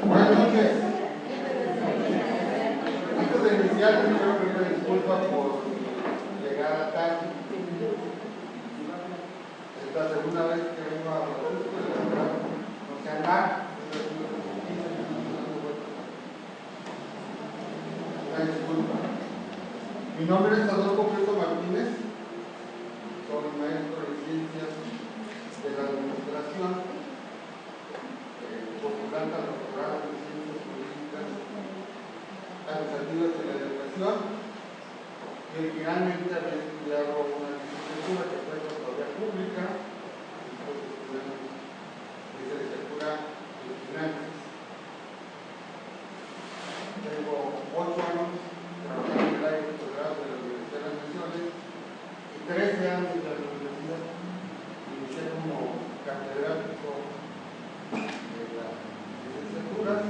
Buenas noches. Antes de iniciar, quiero pedir disculpas por llegar a tarde. Es la segunda vez que vengo a Francisco y la verdad no sé andar. Una disculpa. Mi nombre es Adolfo Prieto Martínez. Soy maestro en ciencias de la administración, postulante al doctorado en ciencias políticas administrativas de la educación, y originalmente había estudiado una licenciatura que fue Contaduría Pública, y después estudiando licenciatura en finanzas. Tengo 8 años trabajando en el área de posgrado de la Universidad de las Naciones y 13 años de la universidad. Inicié como catedrático de las licenciaturas.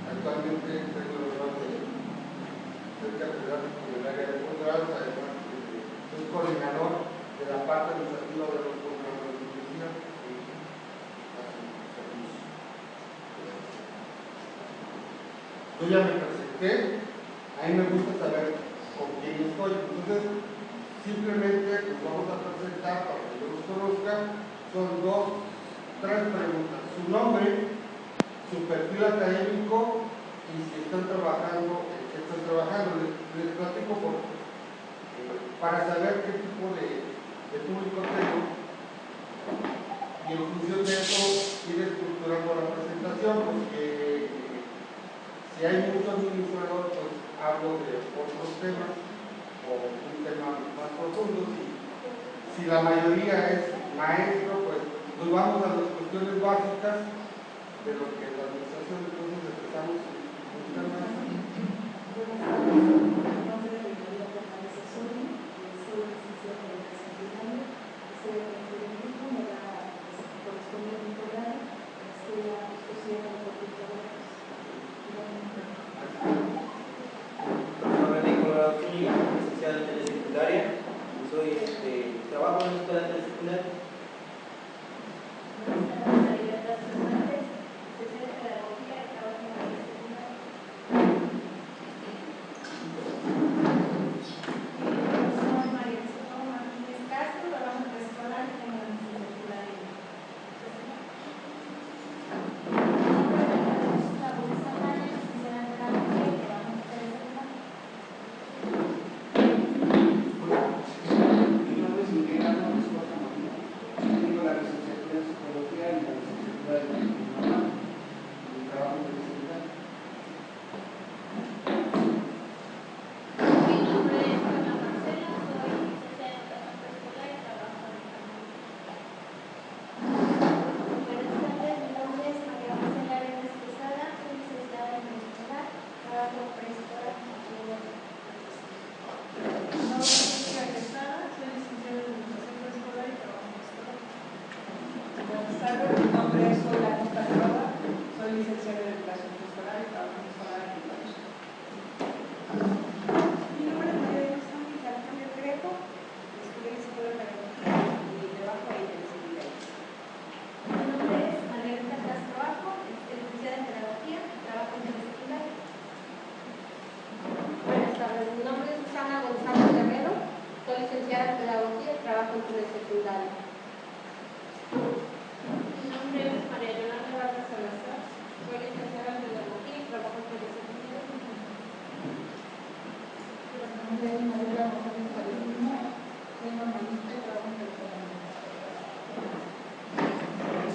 Actualmente tengo el honor de ser catedrático del área de posgrados, además soy coordinador de la parte administrativa de los posgrados de la universidad. Yo ya me presenté, a mí me gusta saber con quién estoy, entonces simplemente nos vamos a presentar para que yo los conozca. Son 3 preguntas: su nombre, su perfil académico y si están trabajando, en qué están trabajando. Les platico para saber qué tipo de público tengo, y en función de eso ir estructurando la presentación, porque si hay mucho administrador, pues hablo de otros temas o un tema más profundo. Si la mayoría es maestro, pues nos vamos a las cuestiones básicas de lo que es la administración. Entonces empezamos con un tema. Licenciado en telesecundaria, soy trabajo en la escuela telesecundaria.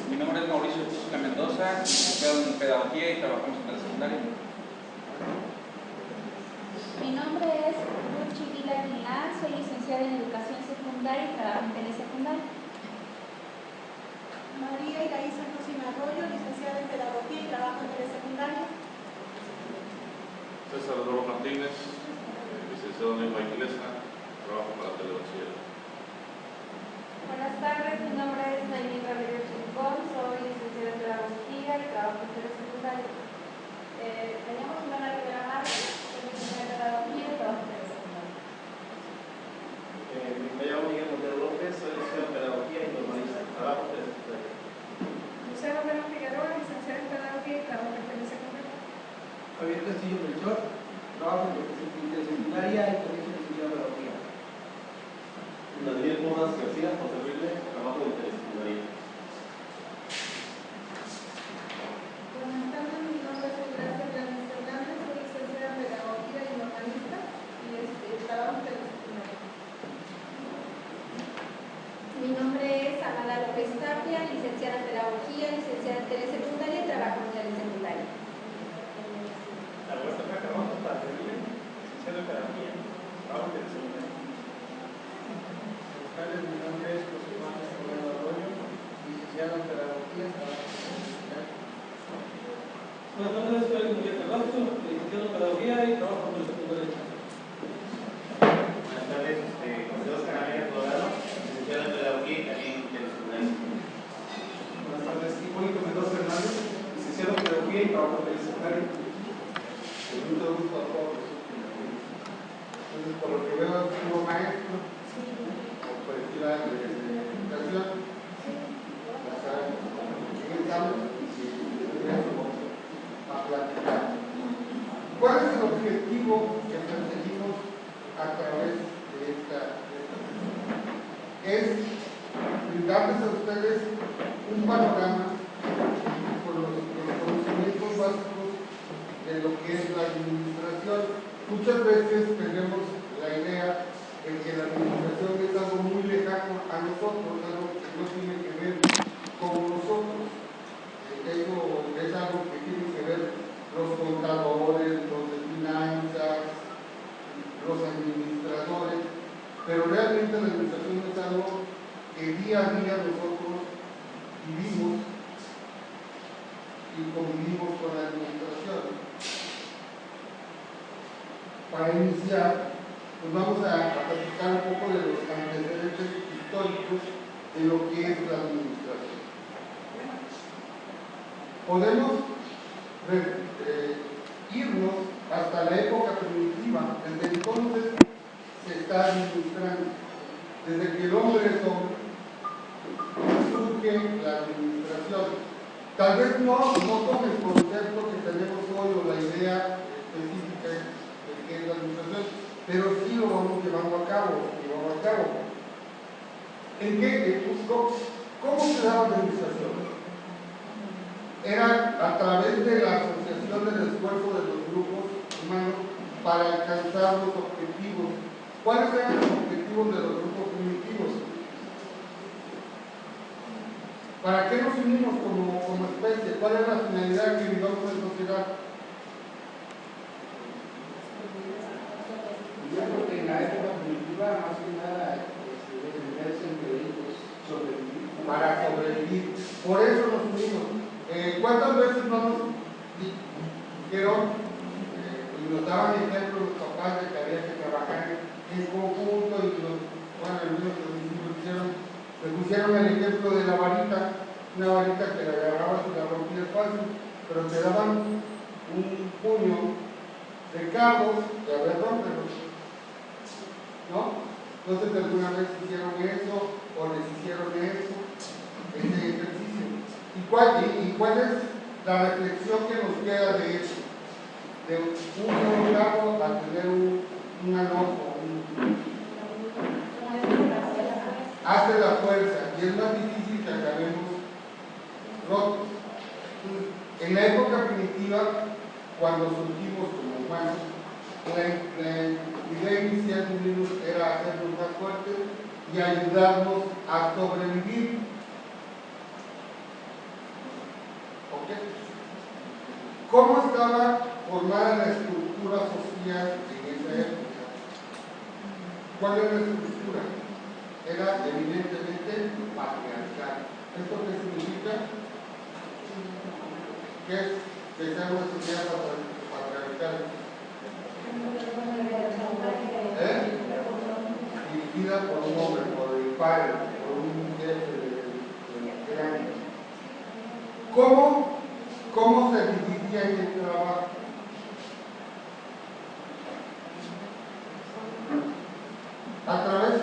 Mi nombre es Mauricio Mendoza, licenciado en Pedagogía y trabajamos en la secundaria. Mi nombre es Ruchi Vila Aguilar, soy licenciada en Educación Secundaria y trabajo en telesecundaria. María Iraíza Rosina Arroyo, licenciada en Pedagogía y trabajo en telesecundaria. César Eduardo Martínez, licenciado en Lengua Inglesa, trabajo para telebachillerato. Buenas tardes, mi nombre es Naimí Ramírez Rincón, soy licenciada en Pedagogía y trabajo en telesecundaria. Teníamos una Rivera Márquez, soy licenciada en Pedagogía y trabajo en telesecundaria. telesecundaria y trabajo en telesecundaria. Alberto Cacaroto, para servir, licenciado en pedagogía, trabajo en telesecundaria. Mi nombre es José Juan Escobedo Arroyo, licenciado en pedagogía, trabajo en telesecundaria. Buenas tardes, soy Miguel Carrasco, licenciado en pedagogía y trabajo en telesecundaria. Buenas tardes, José Oscar América Colorado, licenciado en pedagogía y también en telesecundaria. Buenas tardes, Hipólito Mendoza Hernández, licenciado en pedagogía y trabajo en telesecundaria. Mucho gusto a todos. Entonces, por lo que veo, es como maestro, o cualquiera de educación, ya saben, estamos y vamos a platicar. ¿Cuál es el objetivo que perseguimos a través de esta sesión? Es brindarles a ustedes un panorama con los conocimientos básicos de lo que es la administración. Muchas veces tenemos la idea de que la administración es algo muy lejano a nosotros, algo que no tiene que ver con nosotros. Eso es algo que tiene que ver los contadores, los de finanzas, los administradores, pero realmente la administración es algo que día a día nosotros vivimos y convivimos con la administración. Para iniciar, pues vamos a platicar un poco de los antecedentes históricos de lo que es la administración. Podemos irnos hasta la época primitiva. Desde entonces se está administrando. Desde que el hombre es hombre, surge la administración. Tal vez no con el concepto que tenemos hoy o la idea específica de qué es la administración, pero sí lo vamos llevando a cabo. ¿En qué? ¿Cómo se daba la administración? Era a través de la asociación del esfuerzo de los grupos humanos para alcanzar los objetivos. ¿Cuáles eran los objetivos de los grupos primitivos? ¿Para qué nos unimos como especie? ¿Cuál es la finalidad que vivamos en sociedad? Yo creo que en la época primitiva, más que nada, defenderse entre ellos, sobrevivir. Para sobrevivir. Por eso nos unimos. ¿Cuántas veces no nos dijeron y nos daban ejemplos los papás de que había que trabajar en conjunto y bueno, algunos me pusieron el ejemplo de la varita, una varita que la agarrabas y la rompías fácil, pero te daban un puño de cabos y a ver, rómpelos, ¿no? Entonces alguna vez hicieron eso o les hicieron eso, ese ejercicio. ¿Y cuál es la reflexión que nos queda de eso? De un solo cabo a tener un enojo, hace la fuerza y es más difícil que acabemos rotos. En la época primitiva, cuando surgimos como humanos, la idea inicial de unirnos era hacernos más fuertes y ayudarnos a sobrevivir. ¿Ok? ¿Cómo estaba formada la estructura social en esa época? ¿Cuál era la estructura? Era evidentemente patriarcal. ¿Esto qué significa? ¿Qué es que sea una sociedad patriarcal? Dirigida por un hombre, por el padre, por un jefe de años. ¿Cómo se dividía el trabajo? A través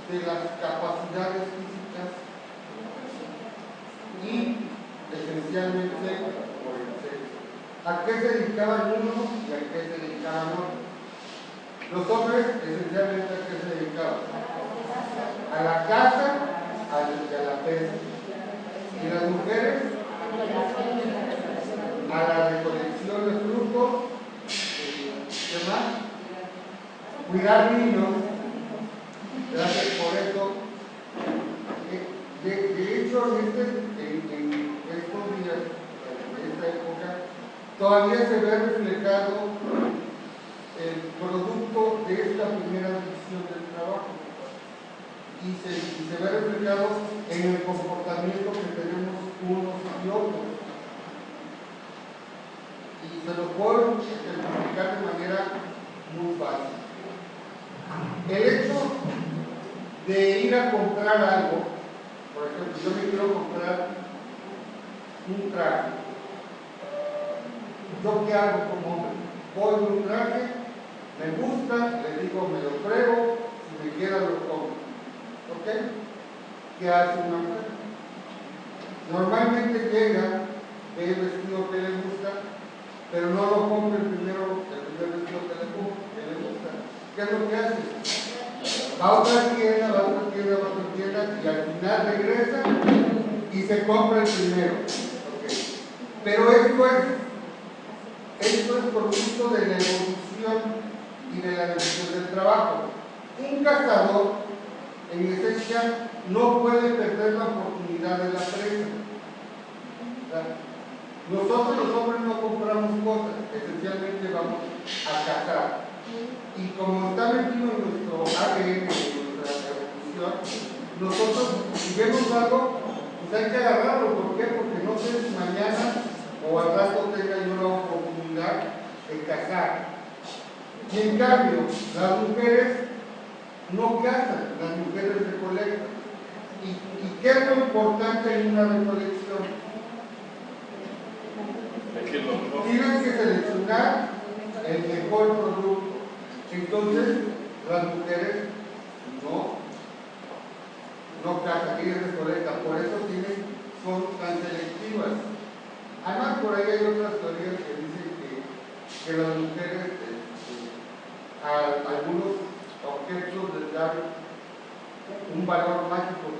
de las capacidades físicas y esencialmente por el sexo. ¿A qué se dedicaban unos y a qué se dedicaban otros? Los hombres esencialmente a qué se dedicaban? A la caza y a la pesca. Y las mujeres a la recolección de frutos, ¿qué más? Cuidar niños. Gracias por eso. De hecho, en estos días tecnológica, todavía se ve reflejado el producto de esta primera división del trabajo y se ve reflejado en el comportamiento que tenemos unos y otros. Y se lo puedo explicar de manera muy fácil. El hecho de ir a comprar algo, por ejemplo, yo me quiero comprar un traje. ¿Yo qué hago como hombre? Voy a un traje, me gusta, le digo, me lo pruebo, si me queda lo compro. ¿Ok? ¿Qué hace una mujer? Normalmente llega, ve el vestido que le gusta, pero no lo compra el primer vestido que le gusta. ¿Qué es lo que hace? Va a otra tienda, va a otra tienda, va a otra tienda y al final regresa y se compra el primero. Okay. Pero esto es producto de la evolución y de la división del trabajo. Un cazador, en esencia, no puede perder la oportunidad de la presa. Nosotros los hombres no compramos cosas, esencialmente vamos a cazar. Y como está metido en nuestro ADN, en nuestra evolución, nosotros si vemos algo, pues hay que agarrarlo. ¿Por qué? Porque no sé si mañana o al rato tenga yo la oportunidad de cazar. Y en cambio, las mujeres no cazan, las mujeres recolectan. ¿Y qué es lo importante en una recolección? Tienes que seleccionar el mejor producto. Entonces, las mujeres no cazan, ellas recolectan. Por eso son tan selectivas. Además, por ahí hay otras teorías que dicen que las mujeres a algunos objetos les dan un valor mágico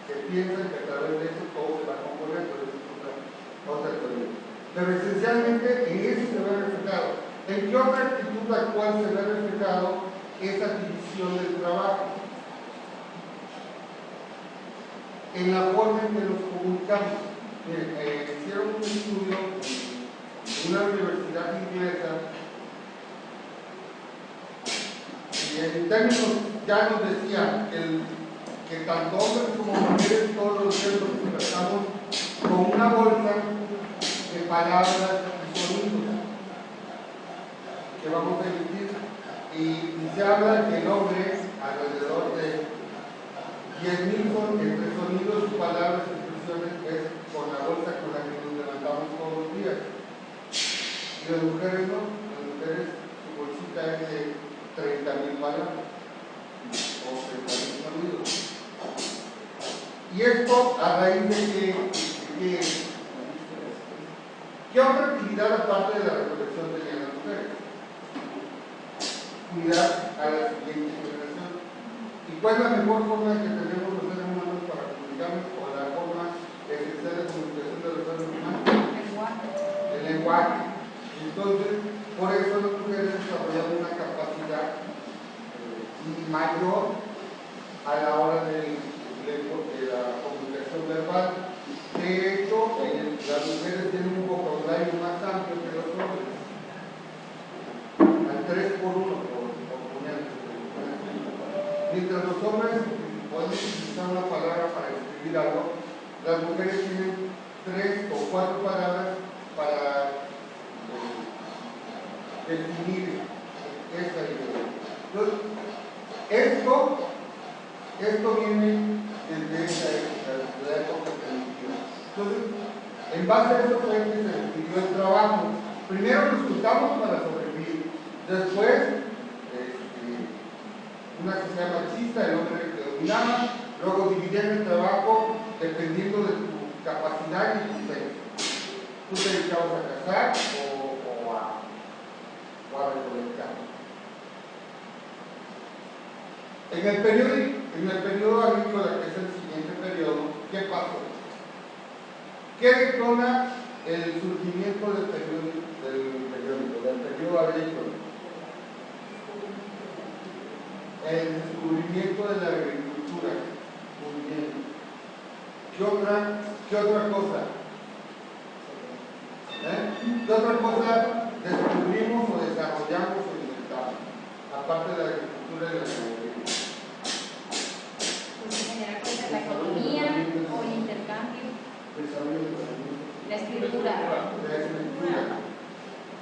que piensan que a través de eso todo se va a componer, pero eso es otra teoría. Pero esencialmente en eso se ve reflejado. ¿En qué otra actitud actual se ve reflejado esa división del trabajo? En la forma en que nos comunicamos. Hicieron un estudio en una universidad inglesa y en términos ya nos decía que tanto hombres como mujeres todos los días nos despertamos con una bolsa de palabras y sonidos que vamos a emitir y se habla que el hombre alrededor de 10.000 entre sonidos, palabras y expresiones es con la bolsa con la que nos levantamos todos los días. Y las mujeres no, las mujeres su bolsita es de 30.000 palabras o 30.000 sonidos. Y esto a raíz de que ¿qué otra actividad aparte de la recolección tenían las mujeres? Cuidar a la siguiente generación. ¿Y cuál es la mejor forma que tenemos los seres humanos para comunicarnos o la forma esencial de comunicación de los seres humanos? El lenguaje. Entonces, por eso las mujeres desarrollan una capacidad mayor a la hora de la comunicación verbal. De hecho, las mujeres tienen un vocabulario más amplio que los hombres. Al 3 por 1, por poner. Mientras los hombres pueden utilizar una palabra para escribir algo, las mujeres tienen 3 o 4 palabras para definir esta idea. Entonces, esto viene desde esa época, desde la época primitiva. Entonces, en base a eso fue que se definió el trabajo. Primero nos juntamos para sobrevivir. Después, una sociedad machista, el hombre que dominaba, luego dividían el trabajo dependiendo de tu capacidad y tu sexo. Tú te dedicabas a cazar o a recolectar. En el periodo agrícola, que es el siguiente periodo, ¿qué pasó? ¿Qué detona el surgimiento del periodo agrícola? El descubrimiento de la agricultura. Muy bien. ¿Qué otra cosa? ¿Qué otra cosa descubrimos o desarrollamos o inventamos? Aparte de la agricultura y la ganadería. Pues en general puede ser la economía o el intercambio, la escritura. La escritura.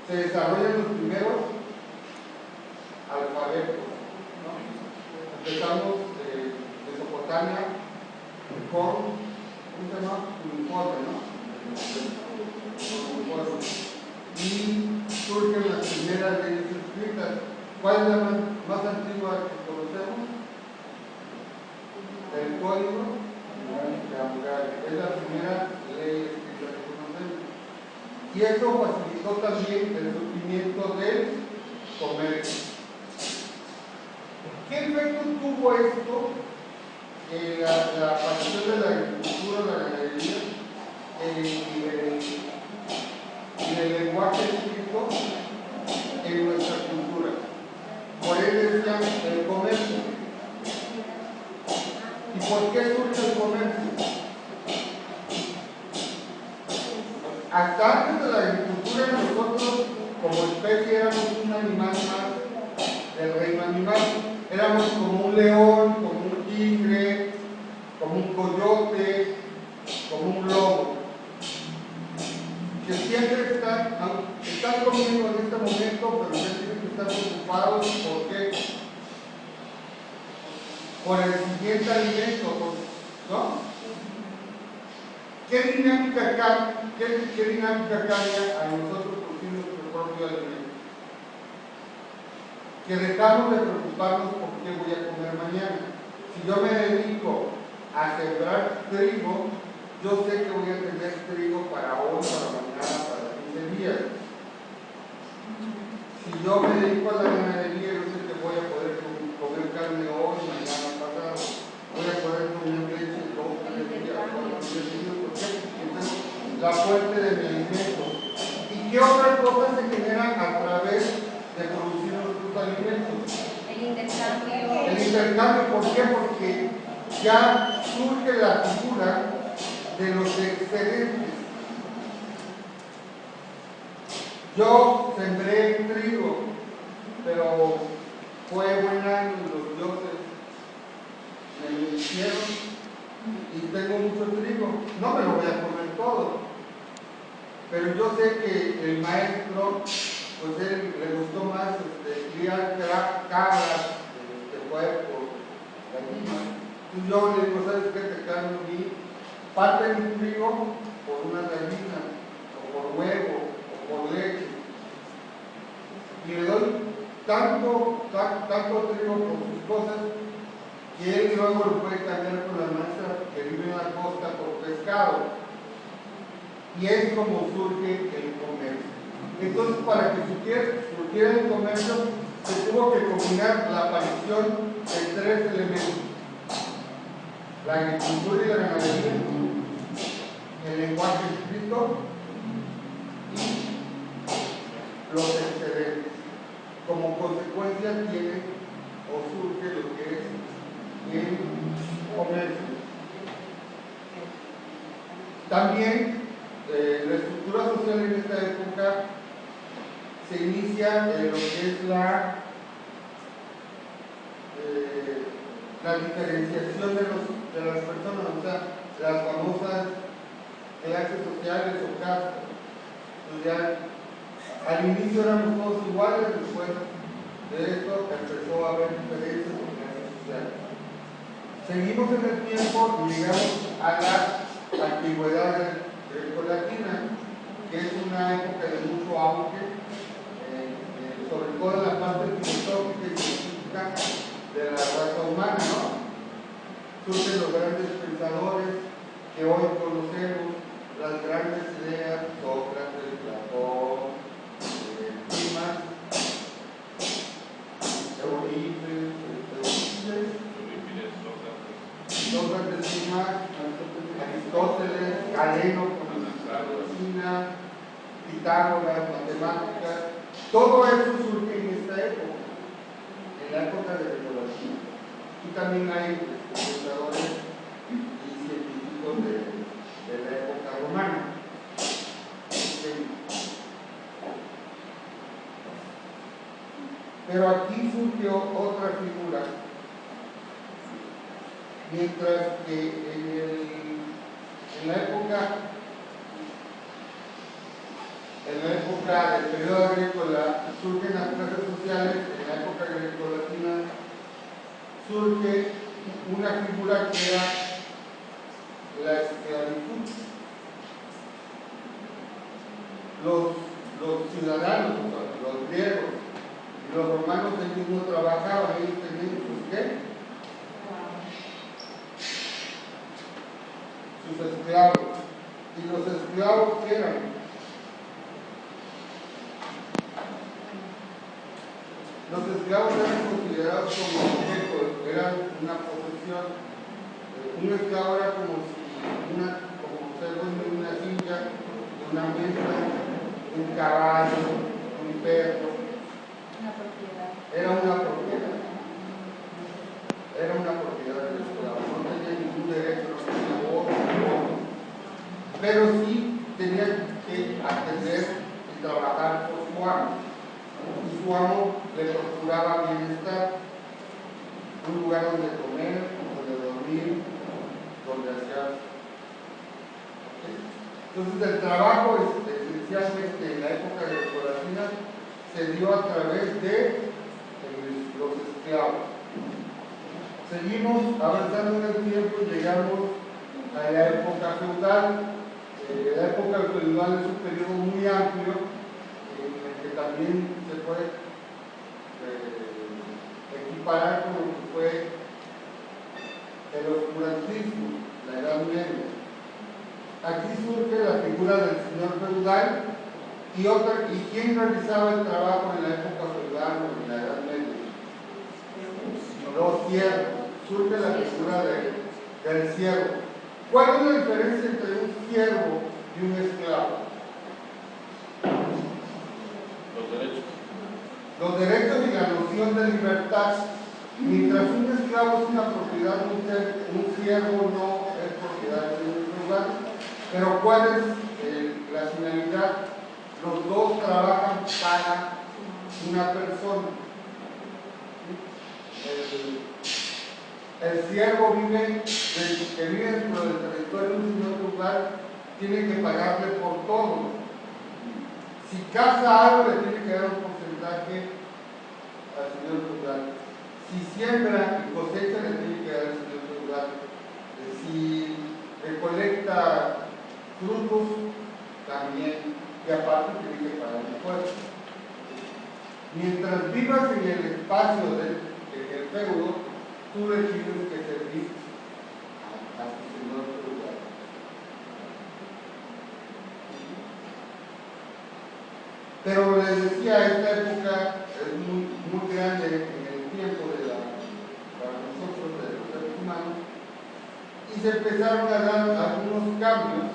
Se desarrollan los primeros alfabetos, ¿no? Empezamos de Mesopotamia con, ¿cómo se llama? Uniforme, ¿no? Uniforme. Y surgen las primeras leyes escritas. ¿Cuál es la más antigua que conocemos? El código de Hammurabi. Es la primera ley escrita que conocemos. Y eso facilitó también el surgimiento del comercio. ¿Qué efecto tuvo esto en la aparición de la agricultura, la ganadería y el lenguaje escrito en nuestra cultura? Por él decían el comercio. ¿Y por qué surge el comercio? Hasta antes de la agricultura nosotros como especie éramos un animal más del reino animal. Éramos como un león, como un tigre, como un coyote, como un lobo. Que siempre están comiendo en este momento, pero ya tienen que estar preocupados. ¿Por qué? Por el siguiente alimento, ¿no? ¿Qué dinámica cambia a nosotros producir nuestro propio alimento? Que dejamos de preocuparnos por qué voy a comer mañana. Si yo me dedico a sembrar trigo, yo sé que voy a tener trigo para hoy, para mañana, para 15 días. Si yo me dedico a la ganadería, yo sé que voy a poder comer carne hoy, mañana, pasado. Voy a poder comer leche dos, 3 días, 4 días. ¿Por qué? Entonces, la fuente de mi alimento. ¿Y qué otras cosas se generan a través de producir nuestros alimentos? El intercambio. El intercambio, ¿por qué? Porque ya surge la figura de los excedentes. Yo sembré trigo, pero fue buen año y los dioses me lo hicieron y tengo mucho trigo. No me lo voy a comer todo, pero yo sé que el maestro, pues él le gustó más criar cabras de puerco, gallinas. Entonces yo le digo, ¿sabes qué? Te cambio parte de mi trigo por una gallina, o por huevo, o por leche. Y le doy tanto trigo por sus cosas que él luego lo puede cambiar con la maestra que vive en la costa por pescado. Y es como surge el comercio. Entonces, para que surgiera el comercio, se tuvo que combinar la aparición de 3 elementos: la agricultura y la ganadería, el lenguaje escrito y los excedentes. Como consecuencia tiene o surge lo que es el comercio. También la estructura social en esta época se inicia en lo que es la diferenciación de las personas, o sea, las famosas clases sociales o castas. Entonces ya, al inicio éramos todos iguales, después de esto empezó a haber diferencias en clases sociales. Seguimos en el tiempo y llegamos a la antigüedad grecolatina, que es una época de mucho auge, sobre todo en la parte filosófica y científica de la raza humana, ¿no? Surgen los grandes pensadores que hoy conocemos, las grandes ideas, Sócrates, Platón, Dimas, Eurípides, Sócrates, Dimas, Aristóteles, Galeno, con la medicina, Pitágoras, matemáticas. Todo eso surge en esta época, en la época de la Revolución. Y también hay pensadores y científicos de la época romana. Pero aquí surgió otra figura, mientras que en la época del periodo agrícola surgen las clases sociales, en la época grecolatina surge una figura que era la esclavitud. Los ciudadanos, los griegos y los romanos ellos no trabajaban, ellos tenían sus ¿qué? Sus esclavos. ¿Y los esclavos qué eran? Los esclavos eran considerados como objetos, eran una posesión. Un esclavo era como ser dueño de una silla, de una mesa, un caballo, un perro. Una propiedad. Era una propiedad. Era una propiedad del esclavo. No tenía ningún derecho, no tenía voz, pero sí tenía que atender y trabajar por su amo. Y su amo le procuraba bienestar, un lugar donde comer, donde dormir, donde hacer. Entonces el trabajo esencialmente en la época grecolatina se dio a través de los esclavos. Seguimos avanzando en el tiempo y llegamos a la época feudal. La época feudal es un periodo muy amplio en el que también se puede equiparar con lo que fue el oscurantismo, la Edad Media. Aquí surge la figura del señor feudal y quién realizaba el trabajo en la época feudal o en la Edad Media. Los siervos. Surge la figura del siervo. ¿Cuál es la diferencia entre un siervo y un esclavo? Los derechos. Los derechos y la noción de libertad. Mientras un esclavo es una propiedad, un siervo no es propiedad de un lugar. Pero ¿cuál es la finalidad? Los dos trabajan para una persona. El siervo que vive dentro del territorio de un señor feudal, tiene que pagarle por todo. Si caza algo, le tiene que dar un porcentaje al señor feudal. Si siembra y cosecha, le tiene que dar al señor feudal. Si recolecta frutos, también, y aparte tiene que pagar impuestos. Mientras vivas en el espacio del feudo, tú le tienes que servir a tu señor feudal. Pero les decía, esta época es muy grande en el tiempo para nosotros, de los seres humanos, y se empezaron a dar algunos cambios.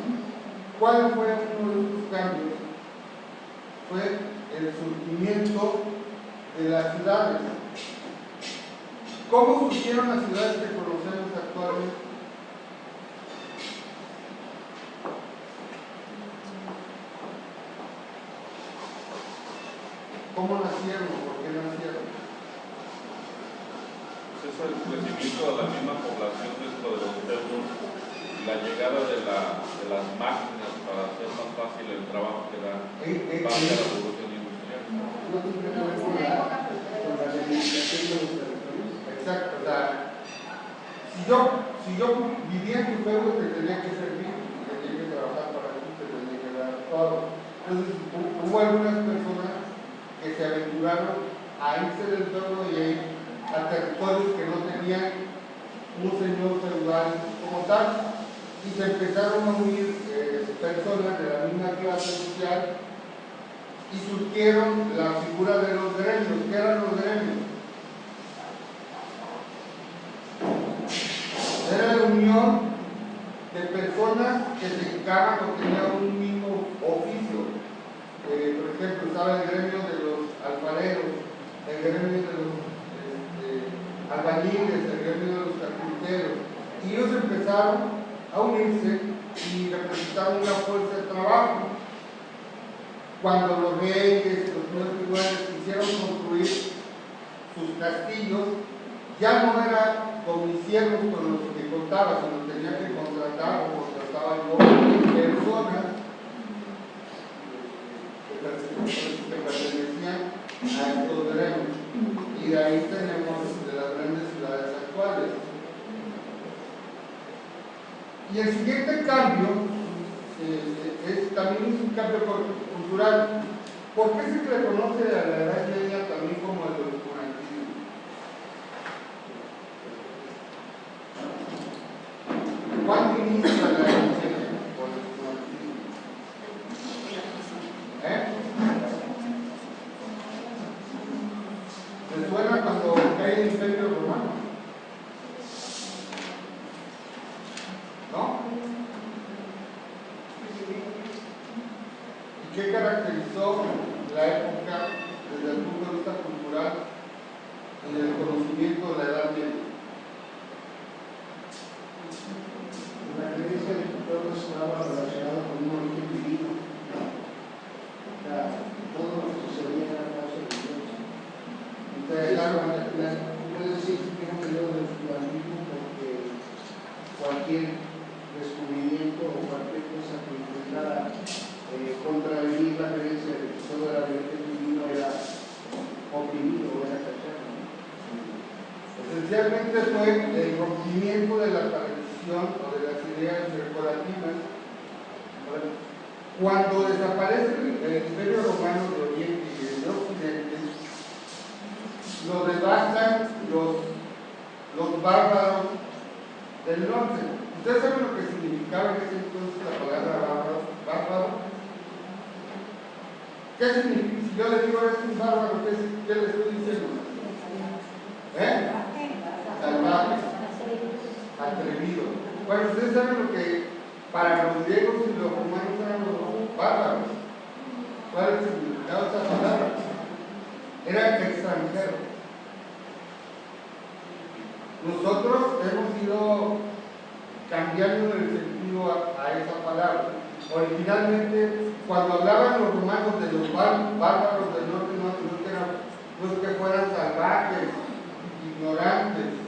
¿Cuál fue uno de estos cambios? Fue el surgimiento de las ciudades. ¿Cómo surgieron las ciudades que conocemos actualmente? ¿Cómo nacieron? ¿Por qué nacieron? Pues es el crecimiento de la misma población dentro de los feudos, la llegada de las máquinas para hacer más fácil el trabajo que da base a la revolución industrial. No tiene que ver con la limitación de los territorios. Exacto, o sea, si yo vivía en tu feudo, te tenía que servir, te tenía que trabajar para ti, te tenía que dar todo. Entonces hubo algunas personas que se aventuraron a irse del feudo y a ir a territorios que no tenían un señor feudal como tal, y se empezaron a unir personas de la misma clase social y surgieron la figura de los gremios. ¿Qué eran los gremios? Era la unión de personas que se dedicaban o tenían un mismo oficio. Por ejemplo, estaba el gremio de los alfareros, el gremio de los albañiles, el gremio de los carpinteros, y ellos empezaron a unirse y representaron una fuerza de trabajo. Cuando los reyes y los primeros figuras quisieron construir sus castillos, ya no era con mis siervos con los que contaba, sino tenía que contratar o contrataba yo personas que pertenecían a estos gremios. Y de ahí tenemos de las grandes ciudades actuales. Y el siguiente cambio también es un cambio cultural. ¿Por qué se le conoce a la Edad Media también como el oscurantismo? ¿Cuándo inicia la Edad Media por el oscurantismo? ¿Les suena cuando cae el Imperio Romano? ¿No? ¿Y qué caracterizó la época desde el punto de vista cultural y del conocimiento de la Edad Media? La creencia de que todo estaba relacionado con un origen divino. Todo lo que sucedía era causa de Dios. Entonces, puede decir que tiene un periodo de oscurantismo porque cualquier descubrimiento o cualquier cosa que intentara contravenir la creencia de que todo era de origen divino era oprimido o era cachado. Esencialmente fue el rompimiento de la tradición o de las ideas grecolatinas. Cuando desaparece el Imperio Romano de Oriente y de Occidente, lo devastan los bárbaros del norte. ¿Ustedes saben lo que significaba en ese entonces la palabra bárbaro? ¿Qué significa? Si yo le digo es un bárbaro, ¿qué le estoy diciendo? Salvaje, atrevido. Bueno, ustedes saben lo que para los griegos y los romanos eran los bárbaros. ¿Cuál es el significado de esa palabra? Era extranjero. Nosotros hemos ido cambiando el sentido a esa palabra. Originalmente, cuando hablaban los romanos de los bárbaros del norte, no eran los que fueran salvajes, ignorantes,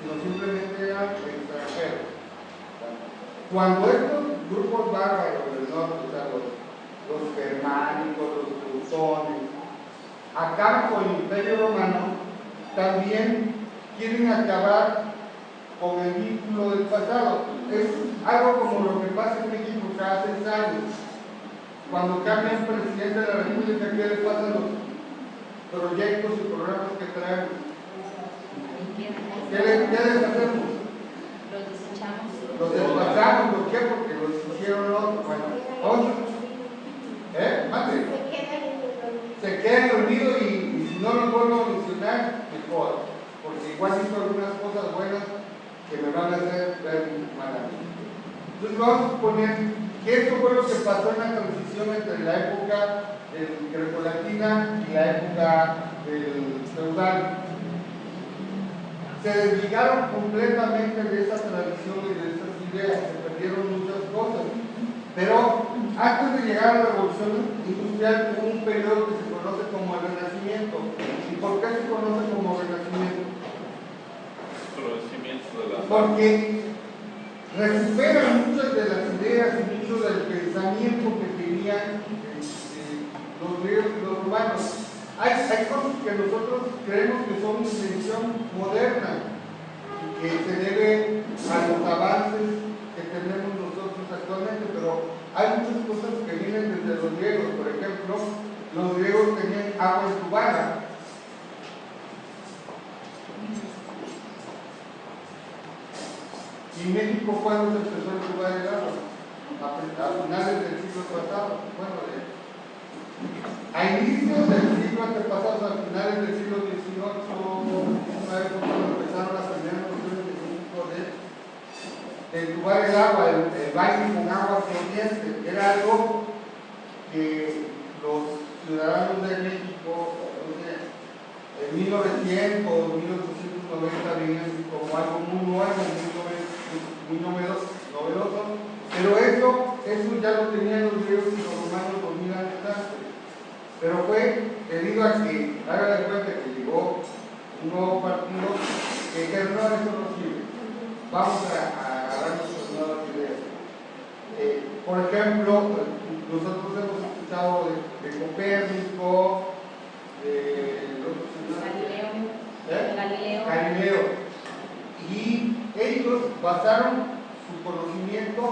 sino simplemente eran extranjeros. Cuando estos grupos bárbaros del norte, o sea, los germánicos, los teutones, acaban con el Imperio Romano, también quieren acabar con el vínculo del pasado. Es algo como lo que pasa en México cada 6 años. Cuando cambia un presidente de la República, ¿qué le pasa a los proyectos y programas que traemos? ¿Qué les hacemos? Los desechamos. Los despachamos. ¿Por qué? Porque los hicieron otros. Bueno, mande. Se queda en el olvido y si no los vuelvo a mencionar, mejor. Porque igual hizo algunas cosas buenas que me van a hacer ver mal a mí. Entonces vamos a suponer que esto fue lo que pasó en la transición entre la época grecolatina y la época del feudal. Se desligaron completamente de esa tradición y de esas ideas, se perdieron muchas cosas. Pero antes de llegar a la revolución industrial hubo un periodo que se conoce como el Renacimiento. ¿Y por qué se conoce como Renacimiento? Porque recuperan muchas de las ideas y mucho del pensamiento que tenían los griegos y los romanos. Hay cosas que nosotros creemos que son invención moderna y que se debe a los avances que tenemos nosotros actualmente, pero hay muchas cosas que vienen desde los griegos. Por ejemplo, los griegos tenían agua entubada. ¿Y México cuándo se empezó a entubar el agua? A finales del siglo pasado. Bueno, a inicios del siglo antepasado, a finales del siglo XVIII, cuando empezaron las primeras nociones de México de entubar el agua, el baño con agua corriente. Era algo que los ciudadanos de México en 1900 o 1890 veían como algo muy nuevo, muy novedoso, pero eso ya lo tenían los griegos y los romanos 2000 años antes. Pero fue debido a que, haga de cuenta que llegó un nuevo partido que dijeron, no, eso no sirve. Vamos a agarrar nuestras nuevas ideas. Por ejemplo, nosotros hemos escuchado de Copérnico, Galileo. Y ellos basaron su conocimiento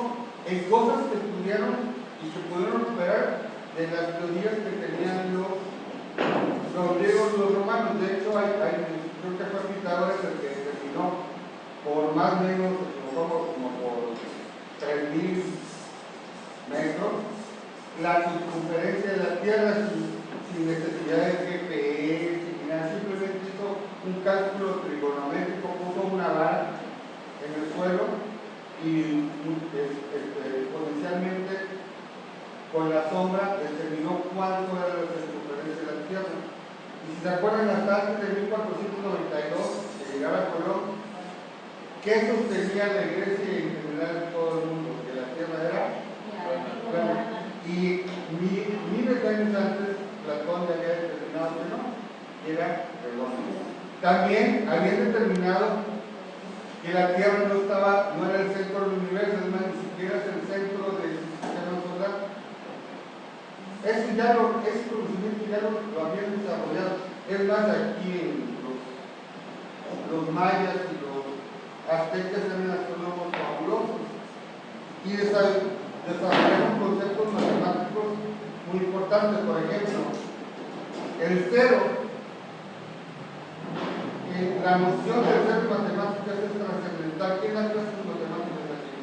en cosas que estudiaron y que pudieron superar de las teorías que tenían los griegos y los romanos. De hecho, creo que fue Pitágoras el que determinó por más o menos como por 3.000 metros la circunferencia de la Tierra sin necesidad de GPS, ni nada, simplemente hizo un cálculo trigonométrico, puso una vara en el suelo y exponencialmente con la sombra determinó cuánto era la circunferencia de la Tierra. Y si se acuerdan, hasta antes de 1492, de llegar a Colón, ¿qué sostenía la Iglesia y en general todo el mundo? Que la Tierra era plana. Y miles de años antes, Platón ya había determinado que no, era redonda. También habían determinado que la Tierra no era el centro del universo, es más, ni siquiera es el centro del sistema solar. Ese conocimiento ya lo habían desarrollado. Es más, aquí en los mayas y los aztecas eran astrónomos fabulosos y desarrollaron conceptos matemáticos muy importantes. Por ejemplo, el cero, la noción del cero en matemáticas es trascendental. ¿Quién da clases de matemáticas aquí?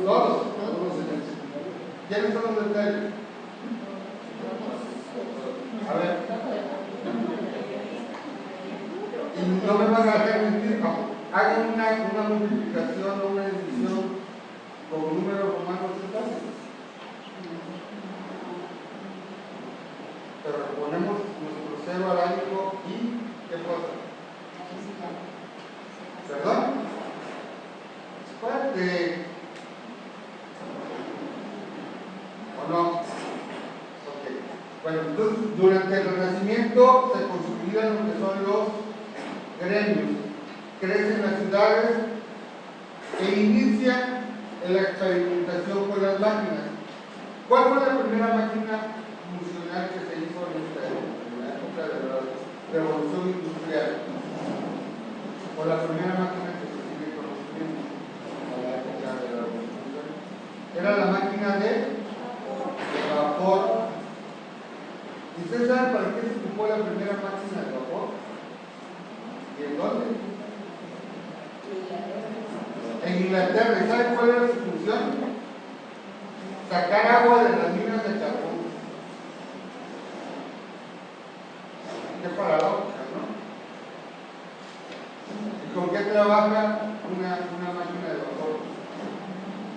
Todos. ¿Quiénes son los detalles? A ver. Y no me van a dejar mentir, hagan una multiplicación o una división con números romanos entonces. Pero ponemos nuestro cero arábico y ¿qué pasa? ¿Perdón? Fuerte. ¿O no? Ok. Bueno, entonces durante el Renacimiento se consolidan lo que son los gremios, crecen las ciudades e inician la experimentación con las máquinas. ¿Cuál fue la primera máquina funcional que se hizo en la época de la revolución industrial? O la primera máquina que se tiene conocimiento en la época de la revolución industrial. Era la máquina de vapor. ¿Y ustedes saben para qué se ocupó la primera máquina de vapor? ¿Y en dónde? En Inglaterra. ¿Y saben cuál era su función? Sacar agua de las minas de carbón. Qué paradoja, ¿no? ¿Y con qué trabaja una máquina de vapor?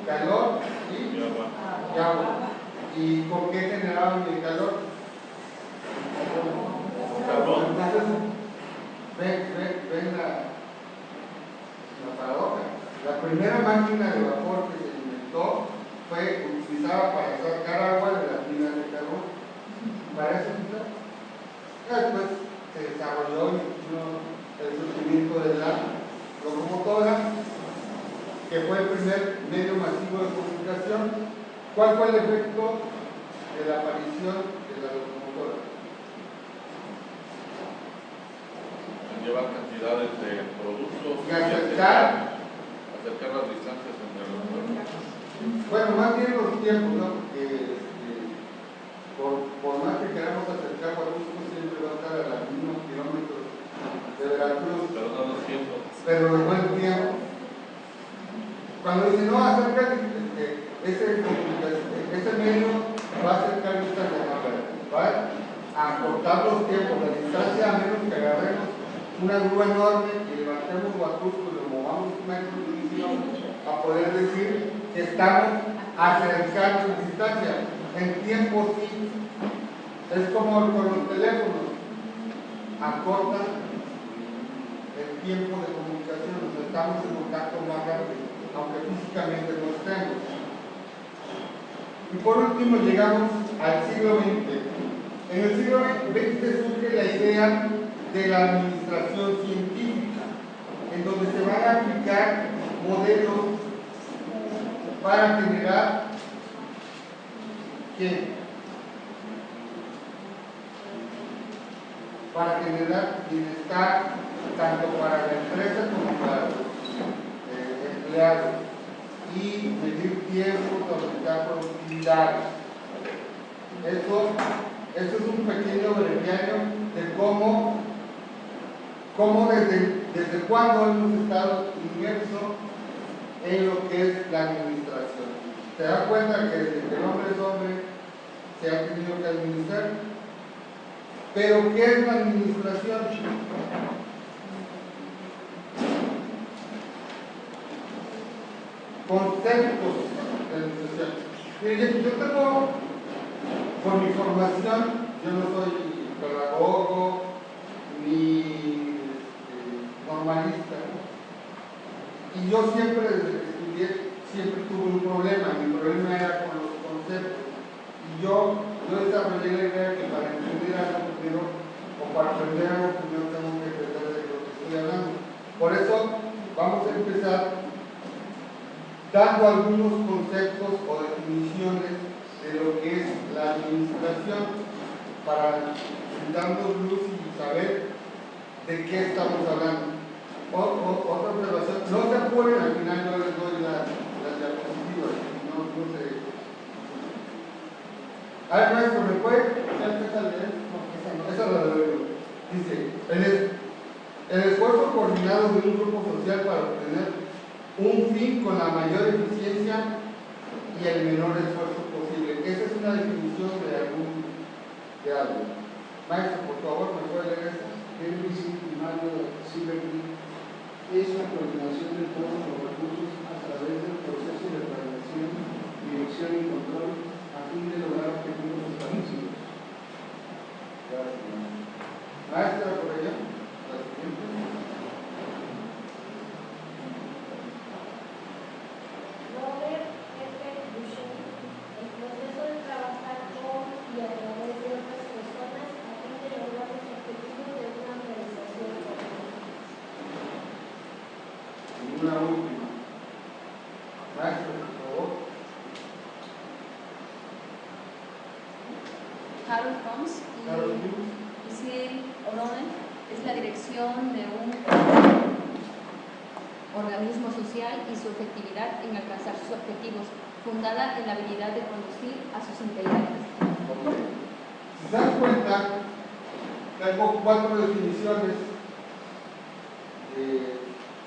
Calor y agua. ¿Y con qué generaban el calor? Carbón. Entonces, ven la paradoja. La primera máquina de vapor que se inventó fue utilizada para sacar agua de las minas de carbón. Para eso después se desarrolló y el surgimiento de la locomotora, que fue el primer medio masivo de comunicación. ¿Cuál fue el efecto de la aparición de la locomotora? Llevar cantidades de productos Y acercar las distancias entre los pueblos. Bueno, más bien los tiempos, ¿no? Porque por más que queramos acercar a Cusco, siempre va a estar a los mismos kilómetros de Veracruz. Pero no los tiempos. Pero en buen tiempo. Cuando dicen, no, acerca, ese medio va a acercar distancia, va a cortar los tiempos, la distancia, a menos que agarremos una grúa enorme y levantemos Huatusco y lo movamos un metro de división a poder decir que estamos acercando la distancia. En tiempo sí, es como con los teléfonos, acortan el tiempo de comunicación, nos estamos en contacto más rápido, aunque físicamente no estemos. Y por último llegamos al siglo XX. En el siglo XX surge la idea de la administración científica, en donde se van a aplicar modelos para generar ¿qué? Para generar bienestar tanto para la empresa como para los empleados y medir tiempos, aumentar productividad. Eso es un pequeño breviario de cómo desde cuándo hemos estado inmersos en lo que es la administración. ¿Se da cuenta que desde que el hombre es hombre se ha tenido que administrar? Pero ¿qué es la administración? Conceptos de administración. Miren, yo tengo, por mi formación, yo no soy pedagogo ni normalista, y yo siempre, desde que estudié, siempre tuve un problema. Mi problema era con los conceptos, y yo desarrollé la idea que para entender algo primero, o para aprender algo primero, tengo que entender de lo que estoy hablando. Por eso vamos a empezar dando algunos conceptos o definiciones de lo que es la administración, para darnos luz y saber de qué estamos hablando. Otra observación, no se apuren, al final yo les doy las diapositivas, no sé. A ver, maestro, ¿me puede? Esa la leo. Dice, el esfuerzo coordinado de un grupo social para obtener un fin con la mayor eficiencia y el menor esfuerzo posible. Esa es una definición de algo. Maestro, por favor, ¿me puede leer esta? El primario Silverby es la coordinación de todos los recursos a través del proceso de planeación, dirección y control a fin de lograr objetivos establecidos. Gracias. Maestra, por allá. La siguiente. Robert F. Boucher, el proceso de trabajar con y a través de otras personas a fin de lograr los objetivos de una organización formal. Una última. Maestro, por favor. Harold Combs y Cyril O'Donnell es la dirección de un organismo social y su efectividad en alcanzar sus objetivos, fundada en la habilidad de conducir a sus integrantes. Si se dan cuenta, tengo 4 definiciones de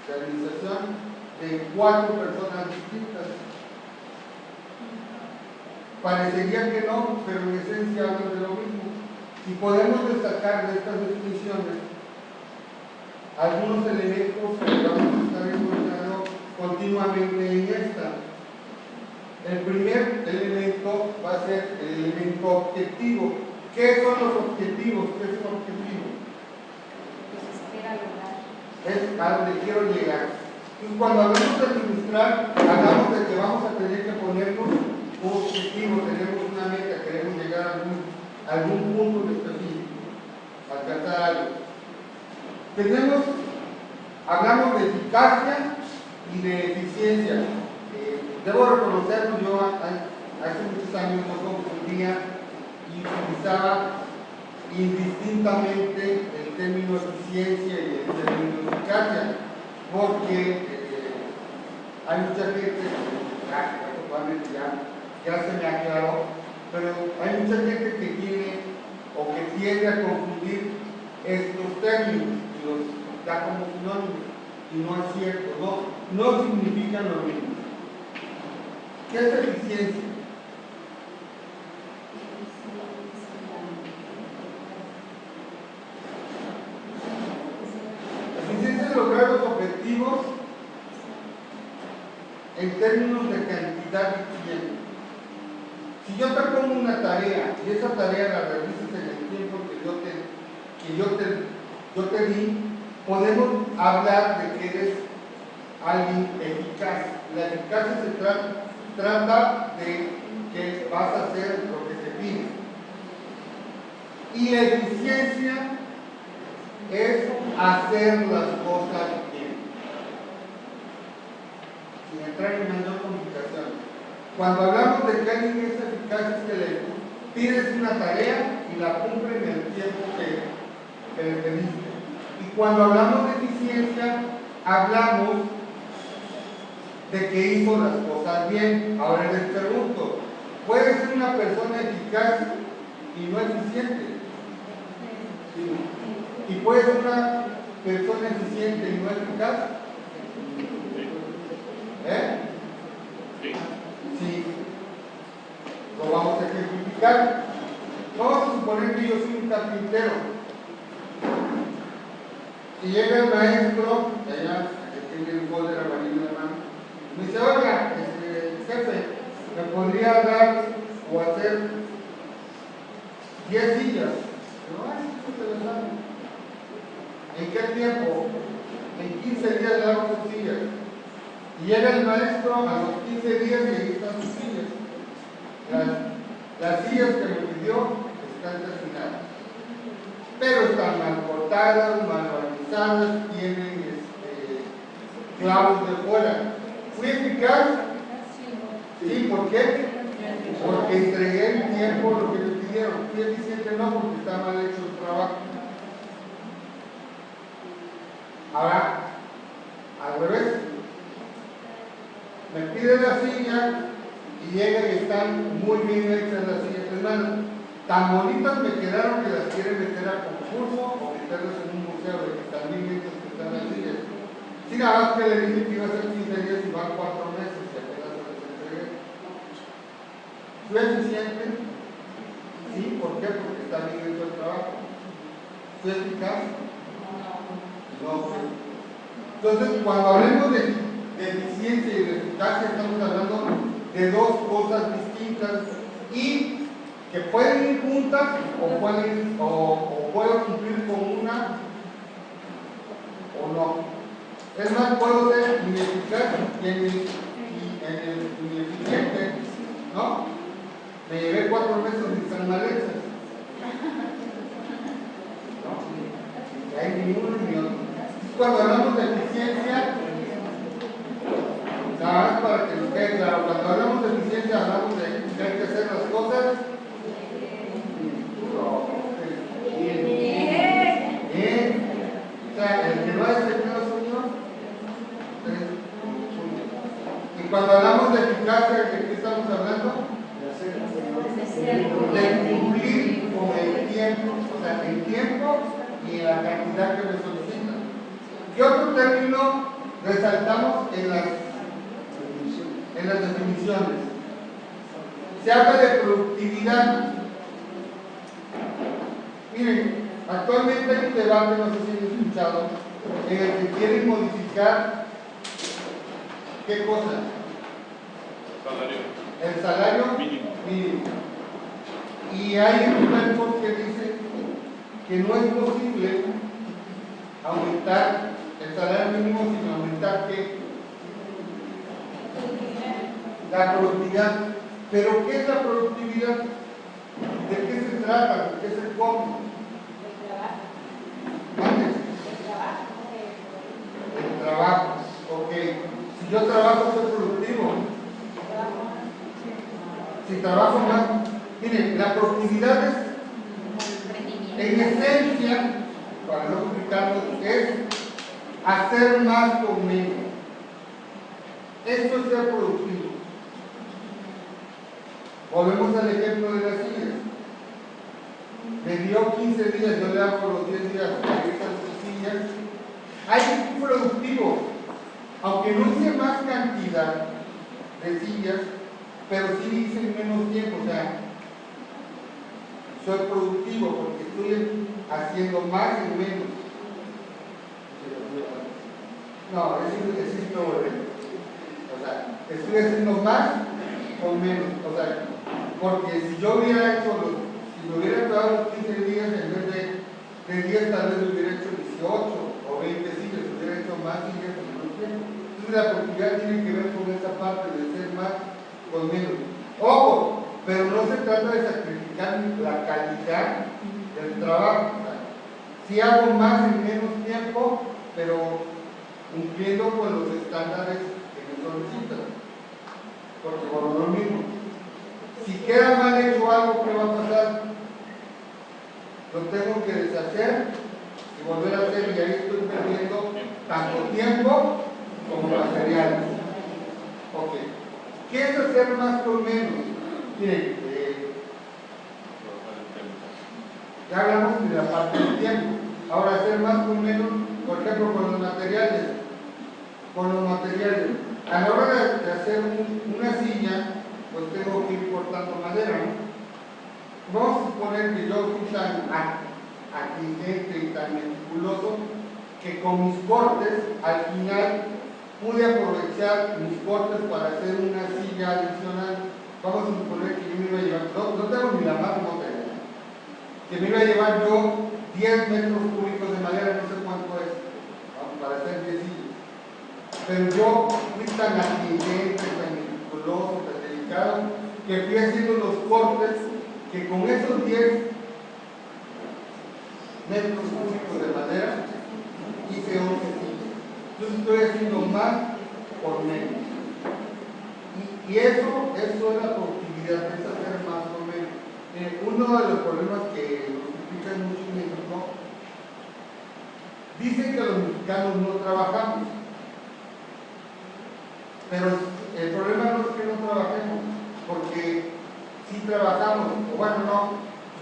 organización de 4 personas distintas. Parecería que no, pero en esencia hablan de lo mismo. Y podemos destacar de estas definiciones algunos elementos que vamos a estar encontrando continuamente en esta. El primer elemento va a ser el elemento objetivo. ¿Qué son los objetivos? ¿Qué es un objetivo? Que se espera lograr. Es a donde quiero llegar. Entonces, cuando hablamos de administrar, hablamos de que vamos a tener que ponernos un objetivo, tenemos una meta, queremos llegar a algún punto específico, alcanzar algo. Hablamos de eficacia y de eficiencia. Debo reconocerlo, yo hace muchos años yo confundía y utilizaba indistintamente el término eficiencia y el término eficacia, porque hay mucha gente, ya se me aclaró, pero hay mucha gente que tiene o que tiende a confundir estos términos y los da como sinónimos, y no es cierto, no significan lo mismo. ¿Qué es eficiencia? Eficiencia es lograr los objetivos en términos de cantidad y tiempo. Si yo te pongo una tarea y esa tarea la realizas en el tiempo que yo te di, podemos hablar de que eres alguien eficaz. La eficacia se trata de que vas a hacer lo que se pide. Y la eficiencia es hacer las cosas bien, sin entrar en mayor complicación. Cuando hablamos de que alguien es eficaz, es que le pides una tarea y la cumple en el tiempo que le pediste. Y cuando hablamos de eficiencia, hablamos de que hizo las cosas bien. Ahora les pregunto, ¿puede ser una persona eficaz y no eficiente? Sí. ¿Y puede ser una persona eficiente y no eficaz? ¿Eh? Sí. Lo vamos a ejemplificar. Vamos a suponer que yo soy un carpintero. Y llega el maestro, allá, que tiene el bol de la varilla en la mano, y me dice, oiga, jefe, ¿me podría dar o hacer 10 sillas? Yo, ay, sí, se lo sabe. ¿En qué tiempo? En 15 días le hago sus sillas. Y llega el maestro a los 15 días y ahí están sus sillas. Las sillas que me pidió están terminadas, pero están mal cortadas, mal barnizadas, tienen clavos de fuera. ¿Fui eficaz? Sí, ¿por qué? Porque entregué el tiempo lo que me pidieron. ¿Fui eficiente? No, porque está mal hecho el trabajo. Ahora, al revés, me pide la silla y llega y están muy bien hechas las sillas. Hermano, tan bonitas me quedaron que las quieren meter a concurso o meterlas en un museo de que están bien hechas que están las sillas. Sí, nada más que le dije que iba a ser 15 días y van 4 meses y apenas se las entregué. ¿Fue eficiente? Sí, ¿por qué? Porque está bien hecho el trabajo. ¿Fue eficaz? No. Entonces, cuando hablemos de eficiencia y de eficacia, estamos hablando de dos cosas distintas y que pueden ir juntas o puedo cumplir con una o no. Es más, puedo ser ineficaz y ineficiente, ¿no? Me llevé 4 meses sin estar mal hechas. ¿No? Hay ni uno ni otro. Cuando hablamos de eficiencia, nada más para que nos quede claro, cuando hablamos de eficiencia hablamos de que hay que hacer las cosas bien. Bien. O sea, el que no es terminado soy yo. Y cuando hablamos de eficacia, ¿de qué estamos hablando? De cumplir con el tiempo, o sea, el tiempo y la cantidad que me solicitan. ¿Qué otro término resaltamos en las definiciones? Se habla de productividad. Miren, actualmente hay un debate, no sé si han escuchado, en el que quieren modificar ¿qué cosa? El salario mínimo. Y hay expertos que dicen que no es posible aumentar el salario mínimo sin aumentar ¿qué? La productividad. ¿Pero qué es la productividad? ¿De qué se trata? ¿De qué es el cómo? El trabajo. Ok. Si yo trabajo, soy productivo. Si trabajo más. Miren, la productividad es, en esencia, para no complicarlo, es hacer más con menos. Esto es ser productivo. Volvemos al ejemplo de las sillas. Me dio 15 días, yo le hago los 10 días para que están sus sillas. Hay un productivo, aunque no hice más cantidad de sillas, pero sí hice en menos tiempo, o sea, soy productivo porque estoy haciendo más en menos. No, es intolerante. O sea, estoy haciendo más con menos. O sea, porque si yo hubiera hecho si me hubiera quedado los 15 días en vez de 10, tal vez hubiera hecho 18 o 20 sillas, hubiera hecho más sillas en menos tiempo. Entonces la productividad tiene que ver con esa parte de ser más con menos. Ojo, pero no se trata de sacrificar la calidad del trabajo. O sea, Sí hago más en menos tiempo, pero cumpliendo con los estándares que me solicitan. Porque por lo mismo, si queda mal hecho algo, ¿qué va a pasar? Lo tengo que deshacer y volver a hacer, y ahí estoy perdiendo tanto tiempo como materiales. Ok. ¿Qué es hacer más con menos? Miren, ya hablamos de la parte del tiempo. Ahora, hacer más con menos, por ejemplo, con los materiales. A la hora de hacer una silla, pues tengo que ir cortando madera, ¿no? Vamos a suponer que yo fui tan exigente y tan meticuloso que con mis cortes, al final, pude aprovechar mis cortes para hacer una silla adicional. Vamos a suponer que yo me iba a llevar, no tengo ni la más remota idea, que me iba a llevar yo 10 metros cúbicos de madera, no sé cuánto es, ¿no? Para hacer 10 sillas. Pero yo fui tan exigente, tan meticuloso, tan delicado, que fui haciendo los cortes que con esos 10 metros cúbicos de madera hice 11 sillas. Entonces estoy haciendo más por menos. Y eso es la productividad, es hacer más por menos. Uno de los problemas que nos critican mucho en México, dicen que los mexicanos no trabajamos. Pero el problema no es que no trabajemos, porque si trabajamos, o bueno, no,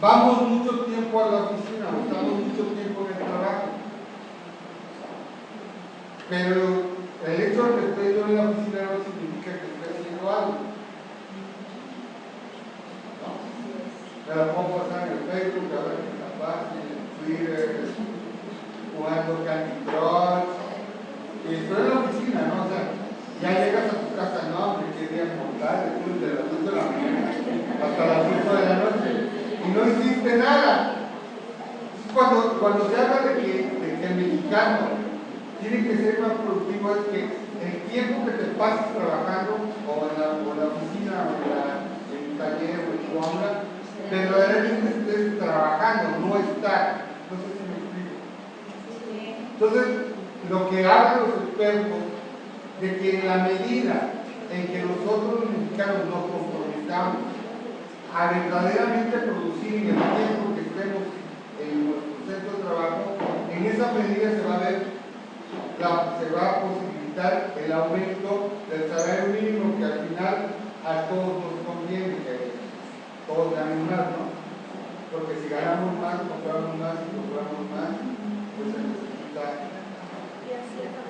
vamos mucho tiempo a la oficina, o estamos mucho tiempo en el trabajo. Pero el hecho de que esté yo en la oficina no significa que esté haciendo algo. ¿No? Me la puedo pasar en el Facebook, a ver qué está fácil, en Twitter, jugando Candy Crush. Y estoy en la oficina, ¿no? O sea, ya llegas a tu casa, no, hombre, qué día mortal, desde las 8 de la mañana hasta las 8 de la noche. Y no hiciste nada. Cuando se habla de que el mexicano tiene que ser más productivo, es que el tiempo que te pases trabajando, o en la oficina, o en el taller, o en tu aula, verdaderamente estés trabajando, no estar. No sé si me explico. Entonces, lo que hablan los expertos, de que en la medida en que nosotros los mexicanos nos comprometamos a verdaderamente producir en el tiempo que estemos en nuestro centro de trabajo, en esa medida se va a posibilitar el aumento del salario mínimo, que al final a todos nos conviene, que todos ganen más, ¿no? Porque si ganamos más, compramos más, y compramos más, pues se necesita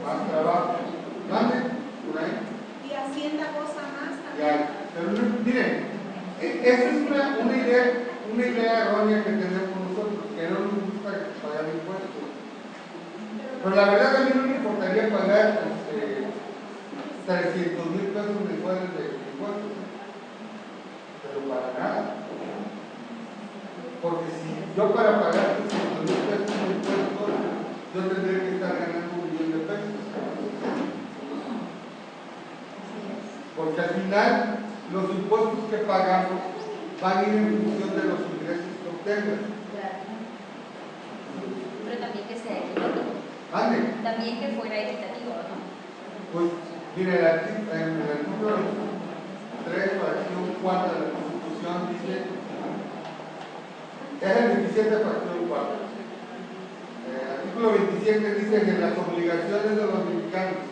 más trabajo. ¿Mande? ¿Por ahí? Y Hacienda cosa más también. Ya, pero miren, esa es una idea errónea que tenemos nosotros, que no nos gusta pagar impuestos. Pero la verdad a mí no me importaría pagar 300,000 pesos mensuales de impuestos, pero para nada. Porque si yo para pagar 300,000 pesos de impuestos, yo tendría que estar ganando 1,000,000 de pesos. Porque al final los impuestos que pagamos van a ir en función de los ingresos que obtengan. Pero también que sea equitativo. ¿Vale? También que fuera equitativo, ¿no? Pues, mire, en el artículo 3, fracción 4 de la Constitución dice, es el 27, fracción 4. Artículo 27 dice que las obligaciones de los mexicanos,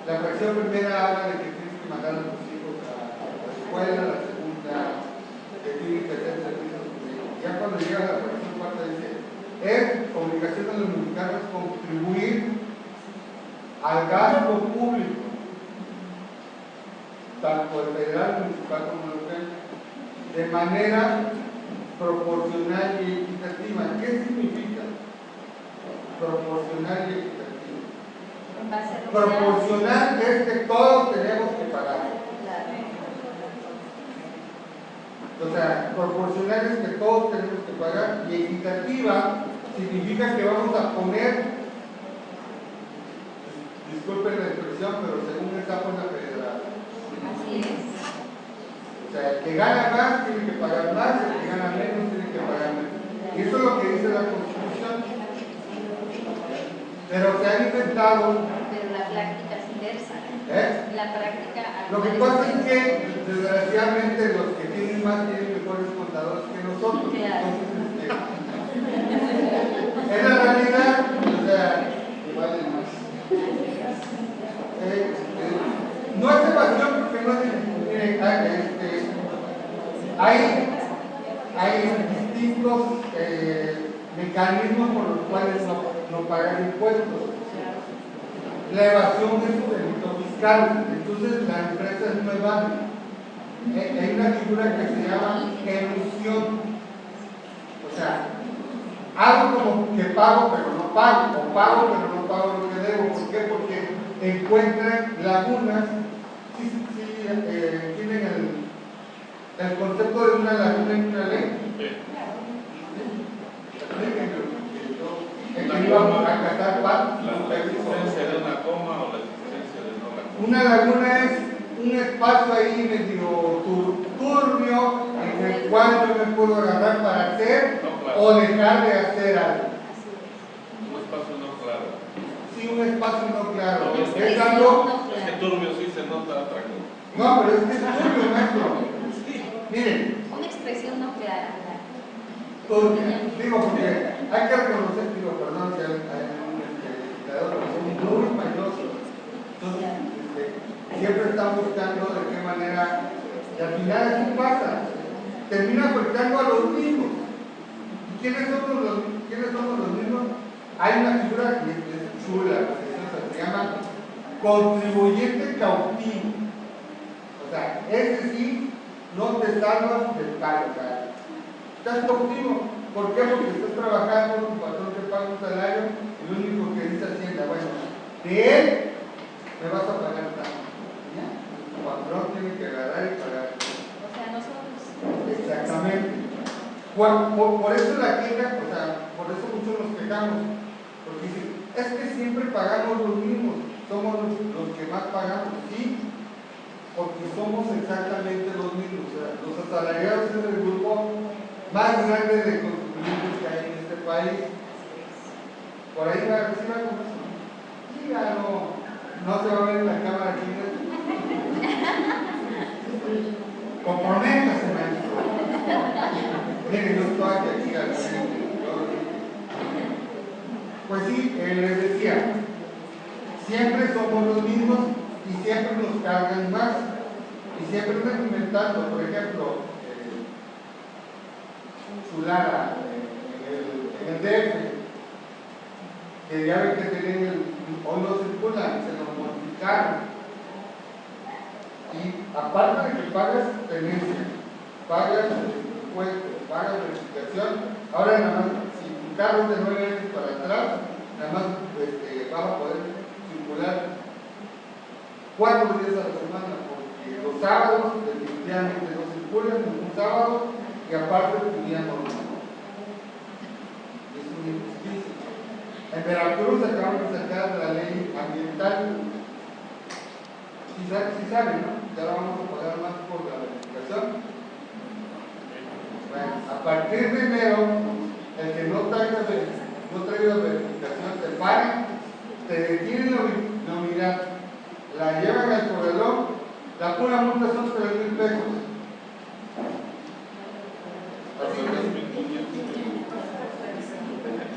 la fracción primera habla de que tienes que mandar a tus hijos a la escuela, la segunda, que tienen que hacer servicios públicos. Ya cuando llega a la fracción 4 dice, es obligación de los mexicanos contribuir al gasto público, tanto el federal, municipal como el local, de manera proporcional y equitativa. ¿Qué significa? Proporcional y equitativa. Proporcional es que todos tenemos que pagar. O sea, proporcional es que todos tenemos que pagar, y equitativa significa que vamos a poner, disculpen la expresión, pero según el sapo en la federal. Así es. O sea, el que gana más tiene que pagar más, el que gana menos tiene que pagar menos. Y eso es lo que dice la Constitución. Pero se han inventado. Pero la práctica es inversa. La práctica. Lo que pasa es que, desgraciadamente, los que tienen más tienen mejores contadores que nosotros. Entonces, es la realidad, o sea, vale más. No es evasión porque no es. Hay distintos mecanismos por los cuales no pagan impuestos. La evasión es un delito fiscal, entonces la empresa es nueva. Hay una figura que se llama elusión. O sea, hago como que pago pero no pago, o pago pero no pago lo que debo. ¿Por qué? Porque encuentran lagunas. Tienen el concepto de una laguna en una ley. La existencia de una coma o la existencia de no la coma. Una laguna es un espacio ahí medio turbio en el cual yo me puedo agarrar para hacer o dejar de hacer algo. Un espacio no claro. Sí, un espacio no claro. Es que turbio sí se nota otra cosa. No, pero es que es turbio, maestro. Miren. Una expresión no clara. Digo, porque hay que reconocer, perdón, que hay un legislador que son muy mañosos. Entonces, siempre están buscando de qué manera, y al final así pasa. Termina afectando a los mismos. ¿Y quiénes somos los mismos? Hay una figura que es chula, se llama contribuyente cautivo. O sea, ese sí no te salvas del paro, cara. Estás cautivo. ¿Por qué? Porque estás trabajando, tu patrón te paga un salario y lo único que dice Hacienda, bueno, de él me vas a pagar tanto. Tu patrón tiene que agarrar y pagar. O sea, nosotros. Exactamente. Por eso la queja, o sea, por eso muchos nos quejamos. Porque dicen, es que siempre pagamos los mismos, somos los que más pagamos, sí, porque somos exactamente los mismos. O sea, los asalariados es el grupo más grande de contribuyentes que hay en este país. Por ahí va a decir algo. Sí, no se va a ver en la cámara aquí. Comprométase, maestro. Miren, yo estoy aquí al frente. Pues sí, les decía, siempre somos los mismos y siempre nos cargan más. Y siempre están inventando, por ejemplo, Chulara, en el DF, que ya ven que tienen hoy no circulan, se lo modificaron. Y aparte de que pagas tenencia, pagas impuestos, pagas verificación, ahora nada más, si tu carro es de 9 años para atrás, nada más vas a poder circular 4 días a la semana, porque los sábados definitivamente no circulan ningún sábado. Y aparte teníamos es una injusticia. En Veracruz acaban de sacar la ley ambiental. Si saben, ¿no? Ya la vamos a pagar más por la verificación. Bueno, a partir de enero, el que no traiga verificación te pagan, te detienen la unidad, la llevan al corredor, la pura multa son 3,000 pesos.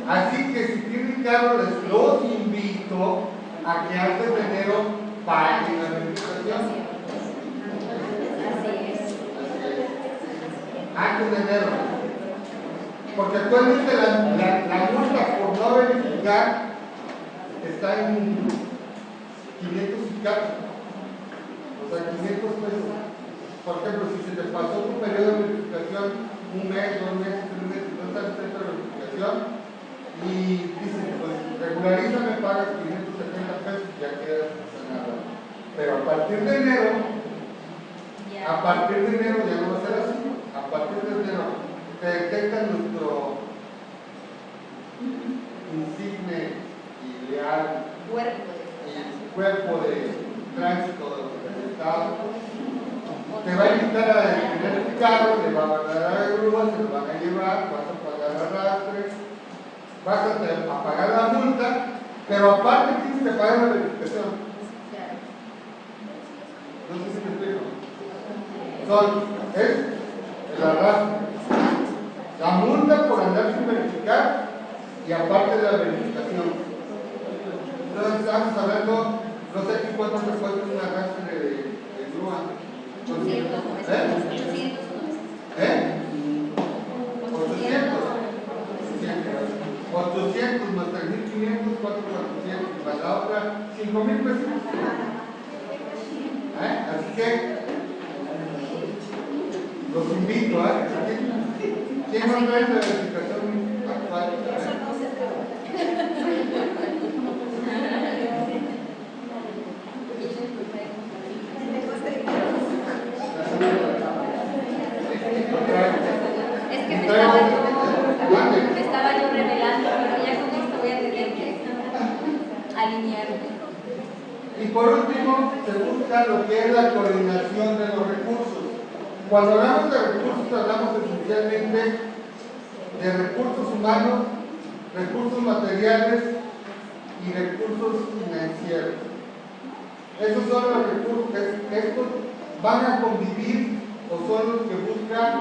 Así que si tienen carro, los invito a que antes de enero paguen la verificación. Antes de enero. Porque actualmente la multa por no verificar está en 500 y cacho. O sea, 500 pesos. Por ejemplo, si se te pasó tu periodo de verificación, un mes, 2 meses, 3 meses, no estás en centro de verificación y dicen, pues regularízame, pagas 570 pesos y ya quedas sanado. Pero a partir de enero ya no va a ser así. A partir de enero te detectan nuestro insigne y leal cuerpo de tránsito del Estado. Te va a invitar a detener el carro, le va a mandar a la grúa, se lo van a llevar, vas a pagar arrastre, vas a pagar la multa Pero aparte tienes que pagar la verificación. No sé si me explico. Es el arrastre. La multa por andar sin verificar y aparte de la verificación. Entonces estamos hablando, no sé aquí cuánto te cuesta un arrastre de grúa. 800. 800 más 3.500, 4.400, más la otra 5.000 pesos. Así que los invito a ¿quién no trae la verificación actual? Es que me estaba yo revelando, pero ya con esto voy a tener que alinearme. Y por último, se busca lo que es la coordinación de los recursos. Cuando hablamos de recursos, hablamos esencialmente de recursos humanos, recursos materiales y recursos financieros. Esos son los recursos que estos van a convivir o son los que buscan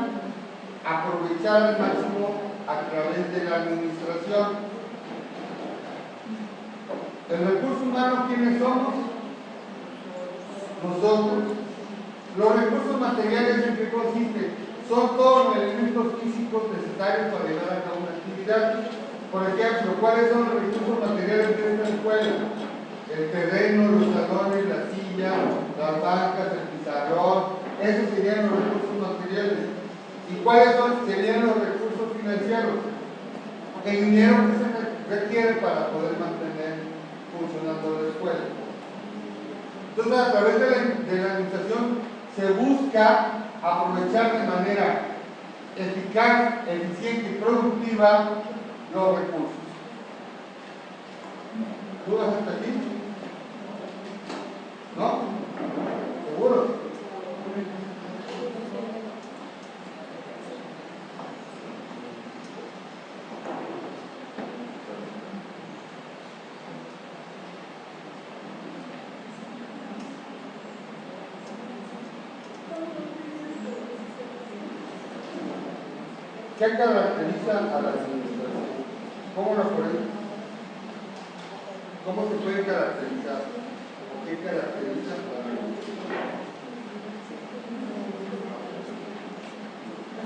aprovechar al máximo a través de la administración. El recurso humano, ¿quiénes somos? Nosotros. Los recursos materiales, ¿en qué consisten? Son todos los elementos físicos necesarios para llevar a cabo una actividad. Por ejemplo, ¿cuáles son los recursos materiales de esta escuela? El terreno, los salones, la silla, las bancas, el pizarrón. Esos serían los recursos materiales. ¿Y cuáles serían los recursos financieros? El dinero que se requiere para poder mantener funcionando la escuela. Entonces, a través de la administración se busca aprovechar de manera eficaz, eficiente y productiva los recursos. ¿Dudas hasta aquí? ¿No? ¿Seguro? ¿Qué caracteriza a la administración? ¿Cómo la podemos? ¿Cómo se puede caracterizar? ¿O qué caracteriza a la administración?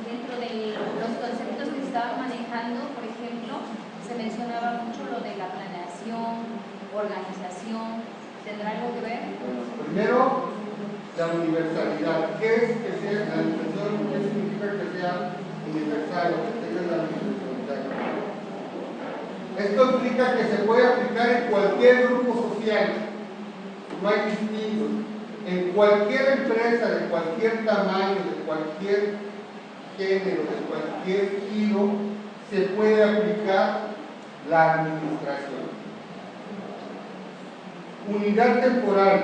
Dentro de los conceptos que estaban manejando, por ejemplo, se mencionaba mucho lo de la planeación, organización. ¿Tendrá algo que ver? Bueno, primero, la universalidad. ¿Qué es que sea la administración? ¿Qué significa que sea universal o que tenga la universalidad? Esto implica que se puede aplicar en cualquier grupo social, no hay distintos. En cualquier empresa, de cualquier tamaño, de cualquier género, de cualquier giro, se puede aplicar la administración. Unidad temporal.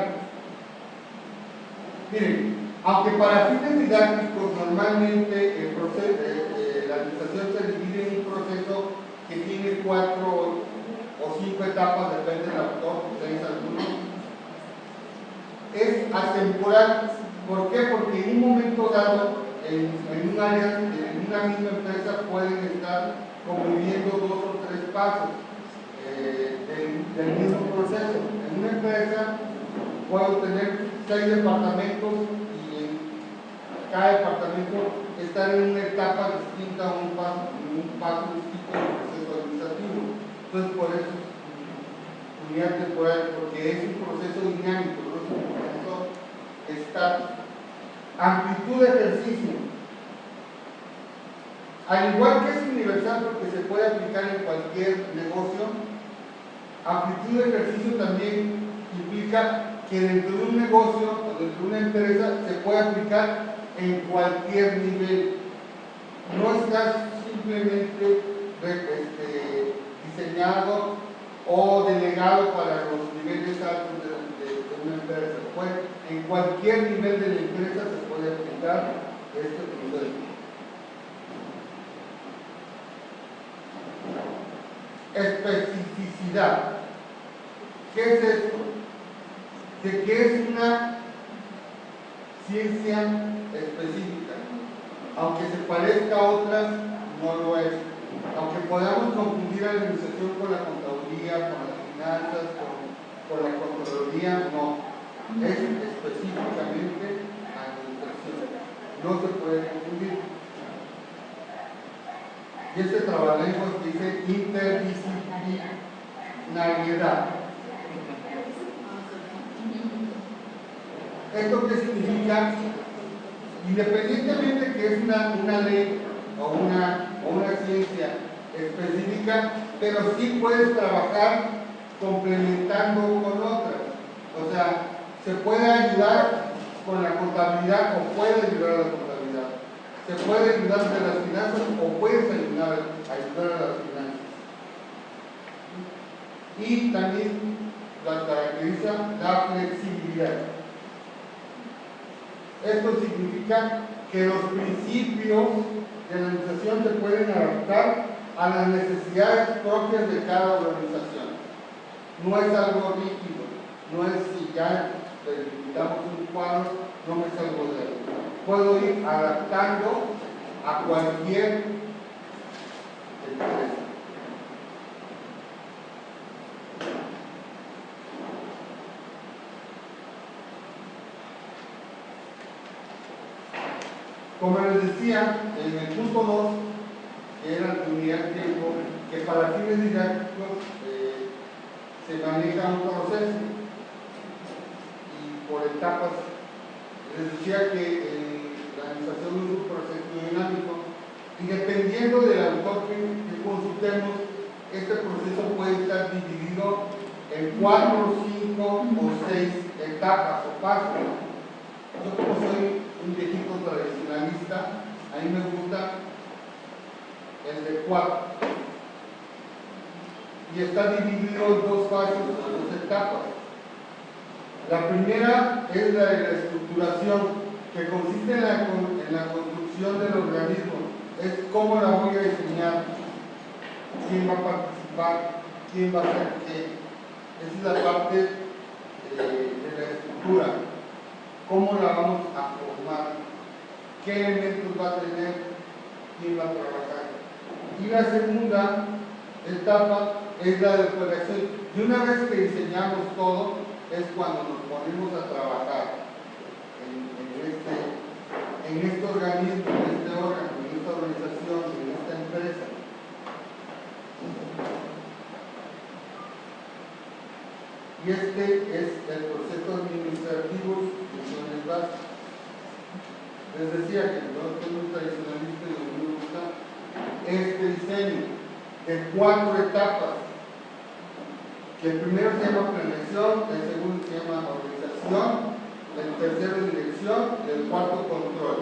Miren, aunque para fines didácticos normalmente el proceso, la administración se divide en un proceso que tiene 4 o 5 etapas, depende del autor, 6 algunos, es atemporal. ¿Por qué? Porque en un momento dado, en un área, en una misma empresa pueden estar conviviendo 2 o 3 pasos del mismo proceso. En una empresa puedo tener 6 departamentos y en cada departamento estar en una etapa distinta, un paso distinto del proceso administrativo. Entonces, por eso es unidad temporal, porque es un proceso dinámico, no es un proceso estático. Amplitud de ejercicio. Al igual que es universal porque se puede aplicar en cualquier negocio, amplitud de ejercicio también implica que dentro de un negocio o dentro de una empresa se puede aplicar en cualquier nivel. No está simplemente diseñado o delegado para los niveles altos de una empresa. En cualquier nivel de la empresa se puede aplicar este proceso. Especificidad. ¿Qué es esto? De que es una ciencia específica. Aunque se parezca a otras, no lo es. Aunque podamos confundir a la administración con la contaduría, con las finanzas, con la contraloría, no. Es específicamente administración. No se puede confundir. Y este trabalenguas dice interdisciplinariedad. ¿Esto qué significa? Independientemente que es una ley o una ciencia específica, pero sí puedes trabajar complementando con otras. O sea, se puede ayudar con la contabilidad o puede ayudar a la contabilidad. Se puede ayudar de las finanzas o puedes ayudar a las finanzas. Y también la caracteriza la flexibilidad. Esto significa que los principios de la organización se pueden adaptar a las necesidades propias de cada organización. No es algo rígido, no es si ya delimitamos un cuadro, no me salgo de él. Puedo ir adaptando a cualquier empresa. Como les decía, en el punto 2, que era la unidad de tiempo, que para fines didácticos se maneja un proceso y por etapas. Les decía que la administración es un proceso dinámico y dependiendo del autor que consultemos, este proceso puede estar dividido en 4, 5 o 6 etapas o pasos. Yo como soy un viejito tradicionalista, a mí me gusta el de 4 y está dividido en 2 fases o 2 etapas. La primera es la de la estructuración, que consiste en la construcción del organismo. Es cómo la voy a diseñar, quién va a participar, quién va a hacer qué. Esa es la parte de la estructura. ¿Cómo la vamos a formar? ¿Qué elementos va a tener? ¿Quién va a trabajar? Y la segunda etapa es la de operación. Y una vez que diseñamos todo, es cuando nos ponemos a trabajar en este organismo, en este órgano, en esta organización, en esta empresa. Y este es el proceso administrativo de funciones básicas. Les decía que yo soy muy tradicionalista y a mí me gusta este diseño de 4 etapas. Que el primero se llama planeación, el segundo se llama organización, el tercero dirección y el cuarto control.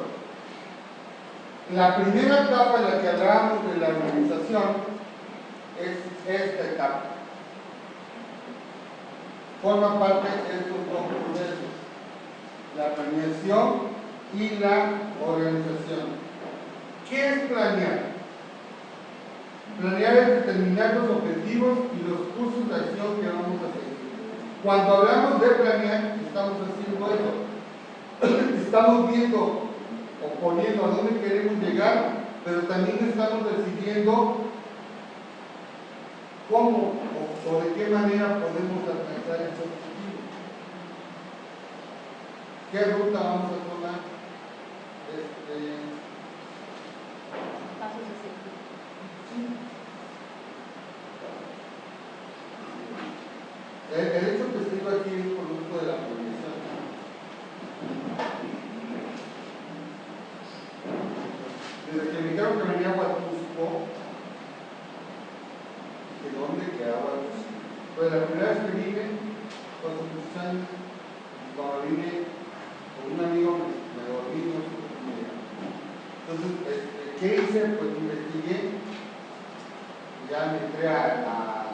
La primera etapa en la que hablábamos de la organización es esta etapa. Forma parte de estos 2 procesos, la planeación y la organización. ¿Qué es planear? Planear es determinar los objetivos y los cursos de acción que vamos a seguir. Cuando hablamos de planear, estamos haciendo eso. Estamos viendo o poniendo a dónde queremos llegar, pero también estamos decidiendo cómo o de qué manera podemos alcanzar ese objetivo. ¿Qué ruta vamos a tomar? Pasos a seguir. El hecho que estoy aquí es producto de la planeación. Desde que me dijeron que venía a Huatusco, dije, ¿dónde queda Huatusco? Pues la primera vez que vine, con muchos años, cuando vine con un amigo me dormí, no supe cómo llegar. Entonces, ¿qué hice? Pues investigué, ya me entré a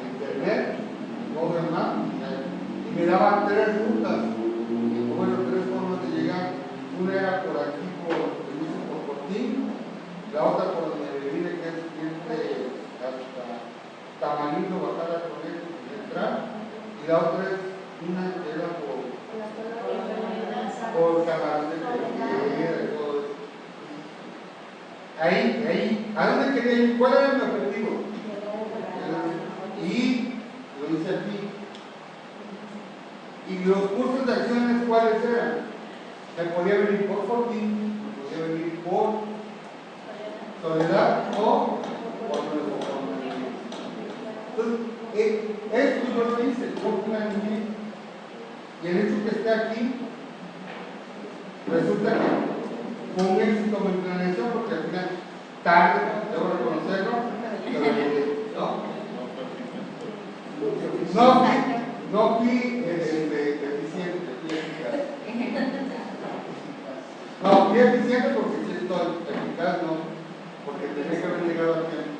internet, Google Maps, y me daban 3 rutas, bueno, 3 formas de llegar. Una era por aquí, por Fortín, la otra por donde me vive, que es hasta Tamarindo, bajar a Colegio y entrar, la otra es una que era por camarón de pesquera y todo eso. Ahí, ¿a dónde quería ir? ¿Cuál era mi objetivo? Y lo hice aquí. Y los cursos de acciones, ¿cuáles eran? Me podía venir por Fortín, me podía venir por Soledad o por nuestro compañero. Entonces, esto yo lo hice, yo planeé. Y el hecho que esté aquí, resulta que fue un éxito mi planeación, porque al final, tarde, debo reconocerlo, no fui deficiente, fui eficaz. No, fui eficiente porque sí estoy eficaz, no, porque tenía que haber llegado a tiempo.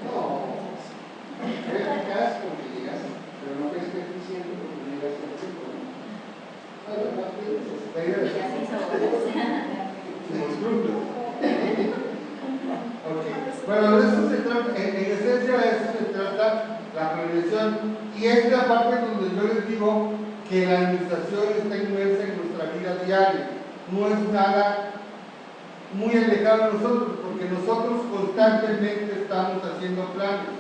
No, eres eficaz porque llegaste, pero no eres eficiente porque no llegaste a tiempo. Bueno, de eso se trata, en esencia de eso se trata la planeación, y esta parte donde yo les digo que la administración está inmersa en nuestra vida diaria, no es nada muy alejado de nosotros, porque nosotros constantemente estamos haciendo planes,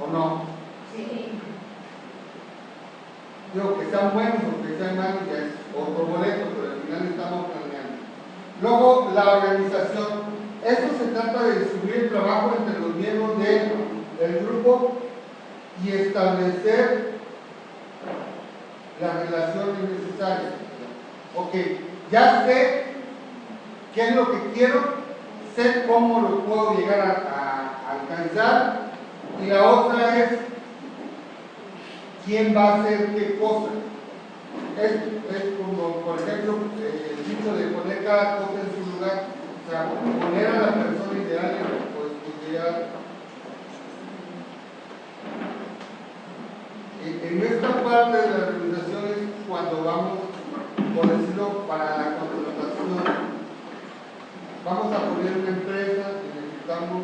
¿o no? Sí. Digo, que sean buenos o que sean malos ya es otro boleto, pero al final estamos planeando. Luego, la organización. Esto se trata de distribuir el trabajo entre los miembros del grupo y establecer las relaciones necesarias. Ok, ya sé qué es lo que quiero, sé cómo lo puedo llegar a alcanzar, y la otra es quién va a hacer qué cosa. Es como, por ejemplo, el dicho de poner cada cosa en su lugar, o sea, poner a la persona ideal en la posibilidad. En esta parte de la organización es cuando vamos, por decirlo, para la contratación, vamos a poner una empresa y necesitamos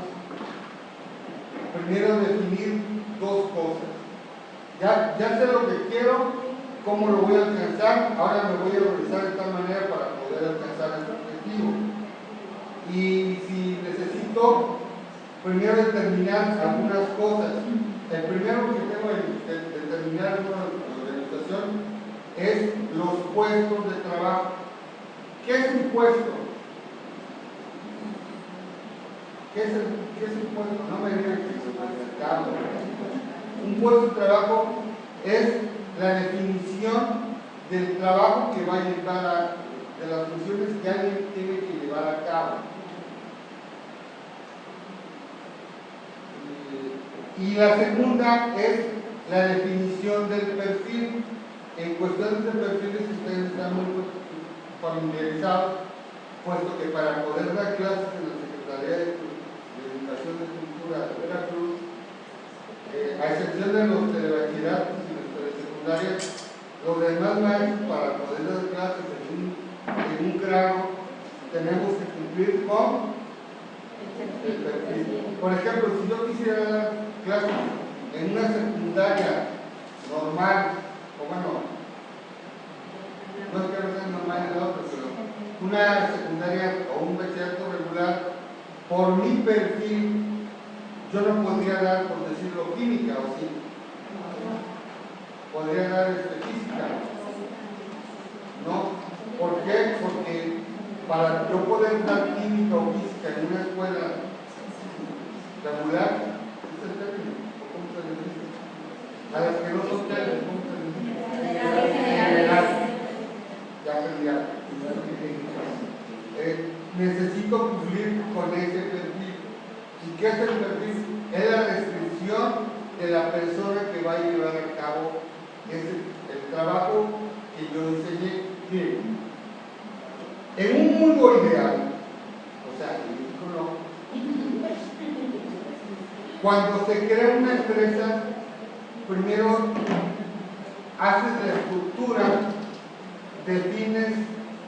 primero definir dos cosas. Ya sé lo que quiero, cómo lo voy a alcanzar, ahora me voy a organizar de tal manera para poder alcanzar este objetivo. Y si necesito primero determinar algunas cosas, el primero que tengo que determinar en una organización es los puestos de trabajo. ¿Qué es un puesto? ¿Qué es un puesto? No me digan que es un mercado. Un puesto de trabajo es la definición del trabajo que va a llevar de las funciones que alguien tiene que llevar a cabo. Y la segunda es la definición del perfil. En cuestiones de perfiles ustedes están muy familiarizados, puesto que para poder dar clases en la Secretaría de Educación de Cultura de Veracruz, a excepción de los telebachilleratos y los telesecundarias, los demás maestros para poder dar clases en un grado tenemos que cumplir con el perfil. Por ejemplo, si yo quisiera dar clases en una secundaria normal, o bueno, no es que no sea normal en la otra, pero una secundaria o un bachillerato regular, por mi perfil, yo no podría dar, por decirlo, química, o sí. Podría dar física. ¿No? ¿Por qué? Porque para yo poder dar química o física en una escuela regular, ¿es el término? ¿Cómo se le dice? A las que no son términos, ¿cómo se le dice? General. Ya perdí. Necesito cumplir con ese perfil. ¿Y qué es el perfil? Es la descripción de la persona que va a llevar a cabo el trabajo que yo diseñé. Bien, en un mundo ideal, o sea, en México no, cuando se crea una empresa, primero haces la estructura, defines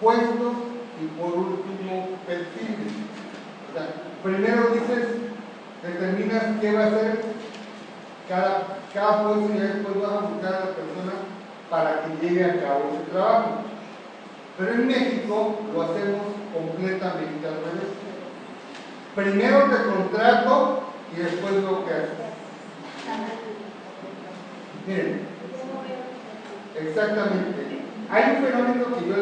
puestos y por último perfiles. O sea, primero dices determinas qué va a hacer cada puesto y después vas a buscar a la persona para que lleve a cabo ese trabajo. Pero en México lo hacemos completamente al revés. Primero te contrato y después lo que haces. Miren, exactamente. Hay un fenómeno que yo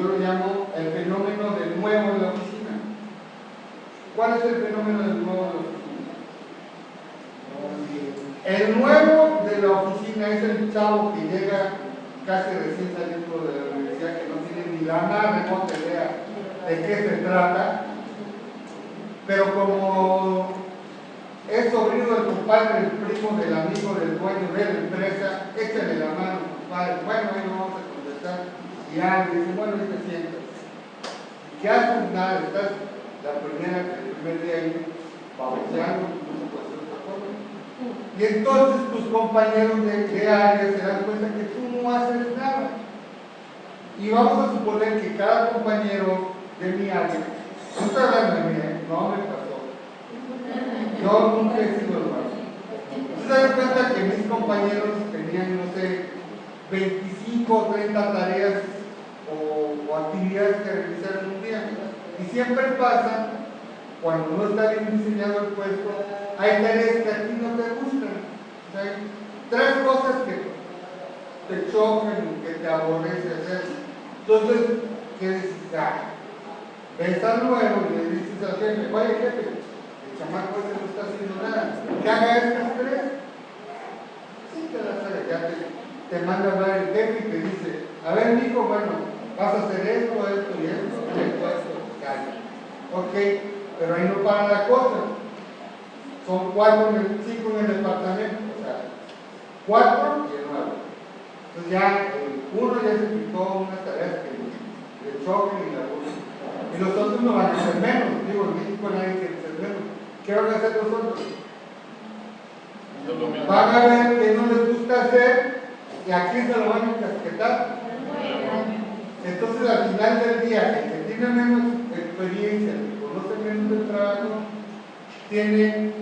lo llamo el fenómeno del nuevo en la oficina. ¿Cuál es el fenómeno del nuevo en la oficina? El nuevo de la oficina es el chavo que llega casi recién saliendo de la universidad, que no tiene ni la más remota idea de qué se trata, pero como es sobrino del compadre, el primo del amigo del dueño de la empresa, échale la mano, compadre, bueno, ahí no vamos a contestar, y ya le dice, bueno, ahí te sientas. ¿Qué haces? Nada, estás el primer día ahí baboseando, incluso puede ser otra cosa. Y entonces tus compañeros de área se dan cuenta que tú no haces nada. Y vamos a suponer que cada compañero de mi área, no estoy hablando de mí, no me pasó. Yo nunca he sido el malo. Se dan cuenta que mis compañeros tenían, no sé, 25 o 30 tareas o actividades que realizar en un día. Y siempre pasa, cuando no está bien diseñado el puesto, hay tareas que a ti no te gustan. O sea, hay 3 cosas que te chocan, que te aborrece hacer. Entonces, ¿qué dices? Ves al nuevo y le dices al jefe, oye jefe, el chamaco ese no está haciendo nada, que haga estas 3. Sí, te las haga, ya te manda a hablar el jefe y te dice, a ver mijo, bueno, vas a hacer esto y esto, calla. Ok, pero ahí no para la cosa. Son 5 en el departamento, o sea, 4 y el 9. Entonces ya uno ya se quitó unas tareas que le choquen y la cosa. Y los otros no van a ser menos. Digo, en México nadie quiere ser menos. ¿Qué van a hacer los otros? Van a ver que no les gusta hacer y aquí se lo van a casquetar. Entonces al final del día, el que tiene menos experiencia, el que conoce menos del trabajo, tiene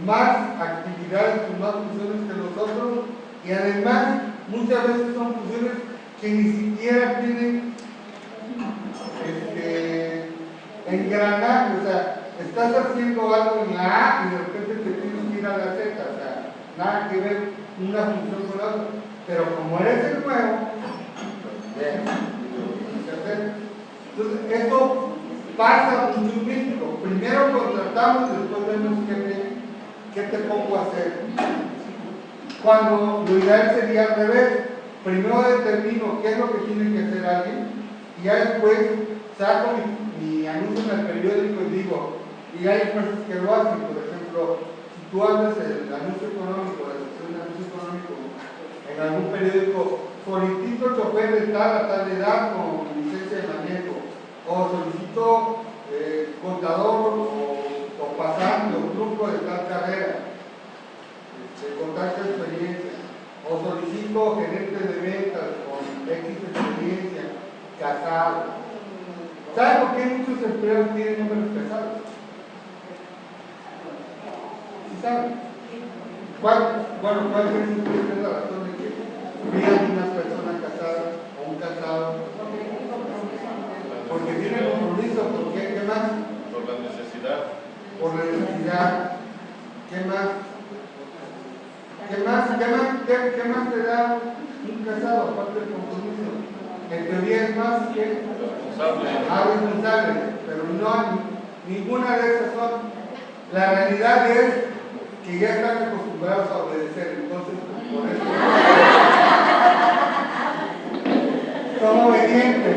más actividades y más funciones que los otros, y además muchas veces son funciones que ni siquiera tienen engranaje. O sea, estás haciendo algo en la A y de repente te tienes que ir a la Z, o sea, nada que ver una función con la otra, pero como eres el nuevo, entonces esto pasa mucho en México. Primero contratamos y después vemos qué te pongo a hacer. Cuando lo ideal sería al revés. Primero determino qué es lo que tiene que hacer alguien y ya después saco mi anuncio en el periódico y digo, y hay empresas que lo hacen. Por ejemplo, si tú haces el anuncio económico, la sección de anuncio económico en algún periódico, solicito chofer de tal a tal edad con licencia de manejo, o solicito contador o pasante o truco de tal carrera, con tal experiencia, o solicito gerente de ventas con X experiencia, casado. ¿Saben por qué muchos empleos tienen números pesados? ¿Sí saben? ¿Cuál creen ustedes que es la razón de que vean una persona casada o un casado? Porque tiene compromiso. ¿Por qué? ¿Qué más? Por la necesidad. Por la necesidad. ¿Qué más? ¿Qué más te da un casado aparte del compromiso? En teoría es más que responsable, pero no, ninguna de esas son. La realidad es que ya están acostumbrados a obedecer, entonces por eso son obedientes.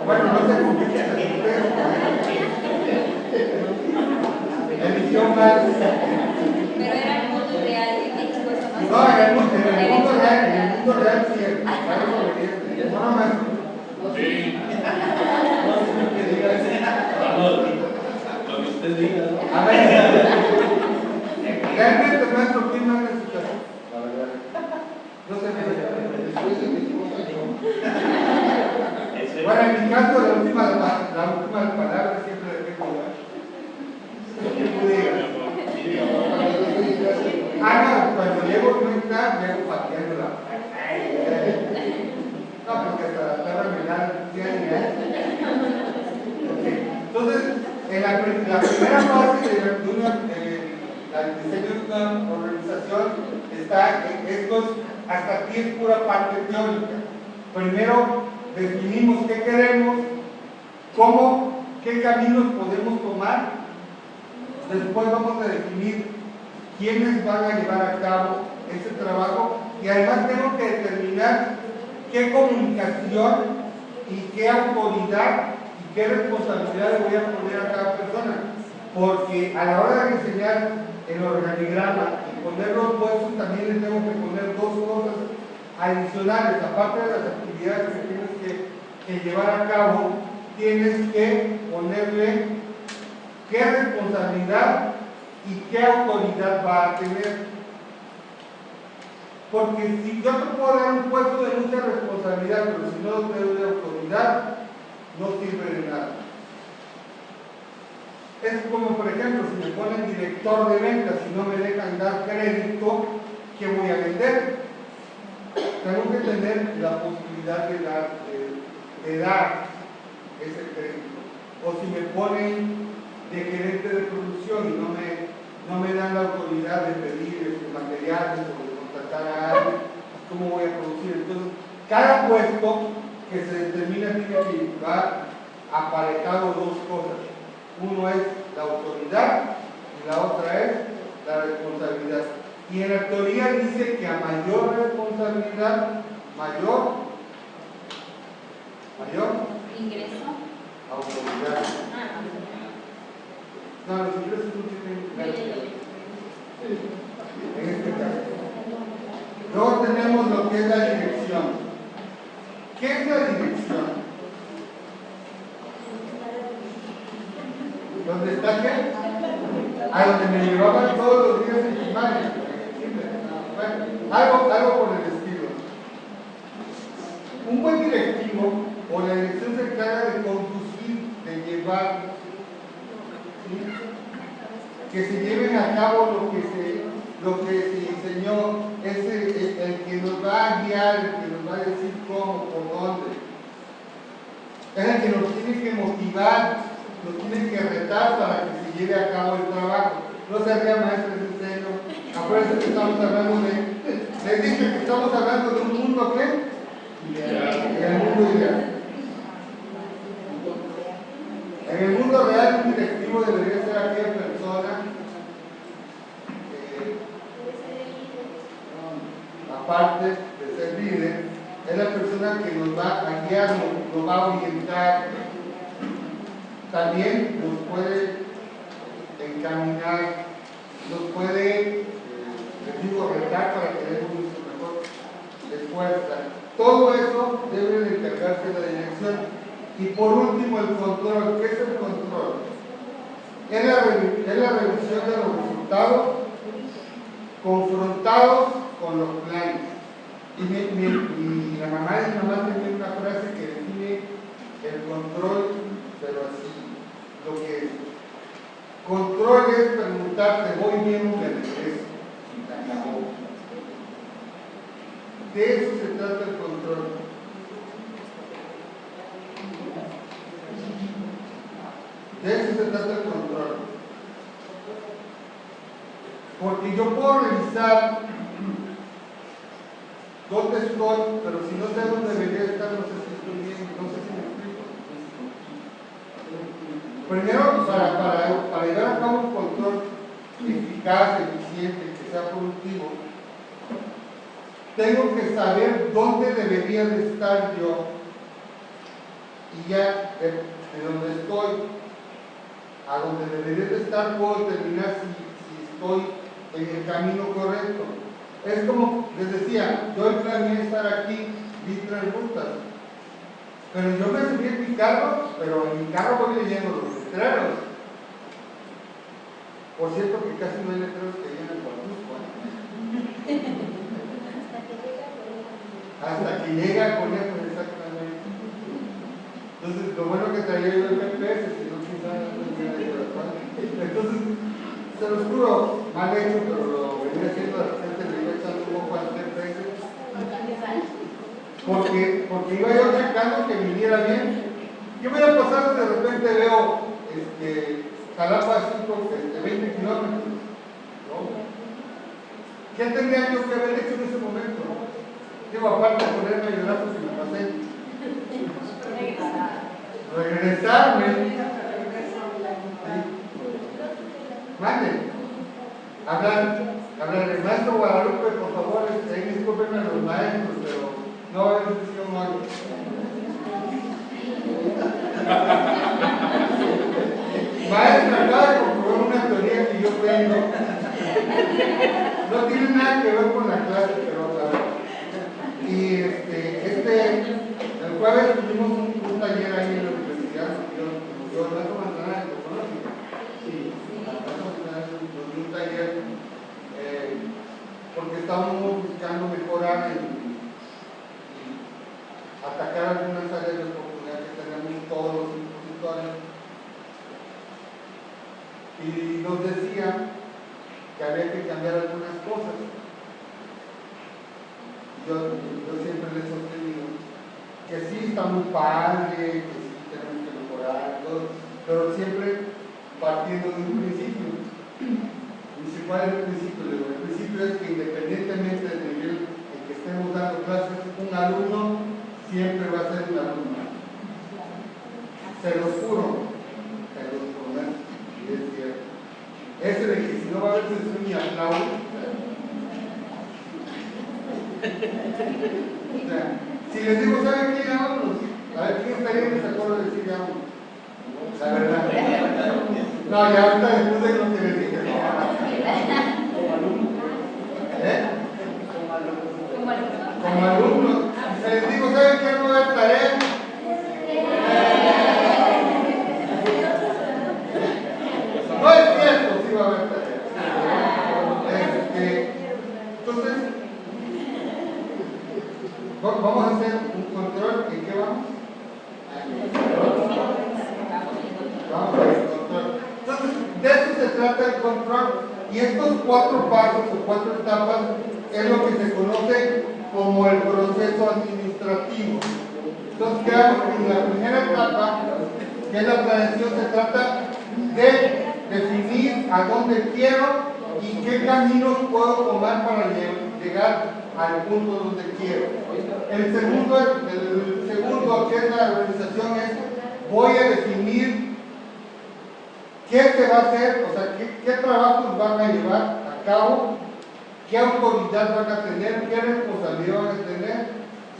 Bueno, no se convierten en ustedes. Eligió mal. Pero era el mundo real, en México está más. No, en el mundo real sí, claro, obediente. No, más. Sí. Lo que usted diga, ¿no? A ver, realmente nuestro clima es su casa, la verdad. No se me después de 22 años. Bueno, en mi caso, la última palabra siempre la tengo, ¿verdad? que pateándola. No, porque hasta la perra me da Entonces, en la primera fase del diseño de una organización está, esto es, hasta aquí es pura parte teórica. Primero definimos qué queremos, cómo, qué caminos podemos tomar. Después vamos a definir quiénes van a llevar a cabo ese trabajo y además tengo que determinar qué comunicación y qué autoridad y qué responsabilidad le voy a poner a cada persona, porque a la hora de diseñar el organigrama y poner los puestos también le tengo que poner dos cosas adicionales. Aparte de las actividades que tienes que llevar a cabo, tienes que ponerle qué responsabilidad y qué autoridad va a tener. Porque si yo te puedo dar un puesto de mucha responsabilidad, pero si no te doy autoridad, no sirve de nada. Es como, por ejemplo, si me ponen director de ventas y no me dejan dar crédito, ¿qué voy a vender? Tengo que tener la posibilidad de dar ese crédito. O si me ponen de gerente de producción y no me dan la autoridad de pedir materiales o de contratar a alguien, ¿cómo voy a producir? Entonces, cada puesto que se determina tiene que llevar aparejado dos cosas. Uno es la autoridad y la otra es la responsabilidad. Y en la teoría dice que a mayor responsabilidad, mayor ingreso, autoridad. No, los ingresos no tienen en este caso. Luego tenemos lo que es la dirección. ¿Qué es la dirección? ¿Dónde está qué? A donde me llevaban todos los días en primaria. Bueno, algo por el estilo. Un buen directivo o la dirección se encarga de conducir, de llevar, ¿sí? Que se lleven a cabo lo que se diseñó, es el que nos va a guiar, el que nos va a decir cómo, por dónde. Es el que nos tiene que motivar, nos tiene que retar para que se lleve a cabo el trabajo. No se ría, maestro, es en serio. Acuérdense que estamos hablando les dije que estamos hablando de un mundo ¿qué? Ideal. En el mundo ideal. En el mundo real, un directivo debería ser aquella persona aparte de ser líder, es la persona que nos va a guiar, nos va a orientar, también nos puede encaminar, nos puede, les digo, retar para que demos nuestro mejor esfuerzo. Todo eso debe de encargarse de la dirección. Y por último, el control. ¿Qué es el control? Es la revisión de los resultados confrontados con los planes. Y la mamá de mi mamá tenía una frase que define el control, pero así, lo que es. Control es preguntarte, ¿voy bien o me regreso? Y se acabó. De eso se trata el control. De eso se trata el control. Porque yo puedo revisar dónde estoy, pero si no sé dónde debería estar, no sé si estoy bien, no sé si me explico. Primero, para llevar a cabo un control eficaz, eficiente, que sea productivo, tengo que saber dónde debería de estar yo y ya de donde estoy a donde debería de estar puedo determinar si estoy en el camino correcto. Es como les decía, yo planeé estar aquí, vi 3 rutas, pero yo me subí en mi carro, pero en mi carro voy leyendo los letreros. Por cierto que casi no hay letreros que llegan al Huatusco, hasta que llega con eso, exactamente. Entonces, lo bueno que traía yo el GPS, si no quizás no hubiera ido a la cuadra. Entonces, se los juro, mal hecho, pero lo venía haciendo de repente, le iba echando un cualquier veces. Porque iba yo checando que viniera bien. ¿Qué me hubiera pasado si de repente veo Jalapa 20 kilómetros? ¿No? ¿Qué tendría yo que haber hecho en ese momento? Digo, aparte de ponerme a llorar si me pasé. Regresarme. Mande. Hablar. El maestro Guadalupe, por favor, discúlpenme a los maestros, pero no va a haber sesión hoy. Maestro, acaba de comprobar una teoría que yo tengo. No tiene nada que ver con la clase, pero otra vez. Y el jueves tuvimos un taller ahí en la universidad. Yo el maestro Manzanares, ¿lo conoce? Sí. El maestro Manzanares nos dio un taller porque estábamos buscando mejorar y atacar algunas áreas de oportunidad que tenemos todos los expositores. Y nos decía que había que cambiar algunas cosas. Yo siempre les he sostenido que sí está muy padre, que sí tenemos que mejorar, todo, pero siempre partiendo de un principio. ¿Y cuál es el principio? El principio es que independientemente del nivel en que estemos dando clases, un alumno siempre va a ser un alumno. Se los juro, y es cierto. Ese de que si no va a haber sesión ni aplauso. O sea, si les digo, ¿saben qué? Vámonos. A ver, ¿quién estaría en desacuerdo de decir vámonos? La verdad. No, ya ahorita después de lo que les dije. Como alumnos. Si les digo, ¿saben qué? No va a haber tarea. No es cierto, sí va a haber tarea. Entonces, vamos a hacer un control. ¿En qué vamos? Vamos a hacer control. Entonces, de eso se trata el control. Y estos 4 pasos o 4 etapas es lo que se conoce como el proceso administrativo. Entonces, quedamos en la primera etapa, que es la planeación, se trata de definir a dónde quiero y qué caminos puedo tomar para llegar al punto donde quiero. El segundo, que es la organización, es voy a definir qué se va a hacer, o sea, qué trabajos van a llevar a cabo, qué autoridad van a tener, qué responsabilidad van a tener,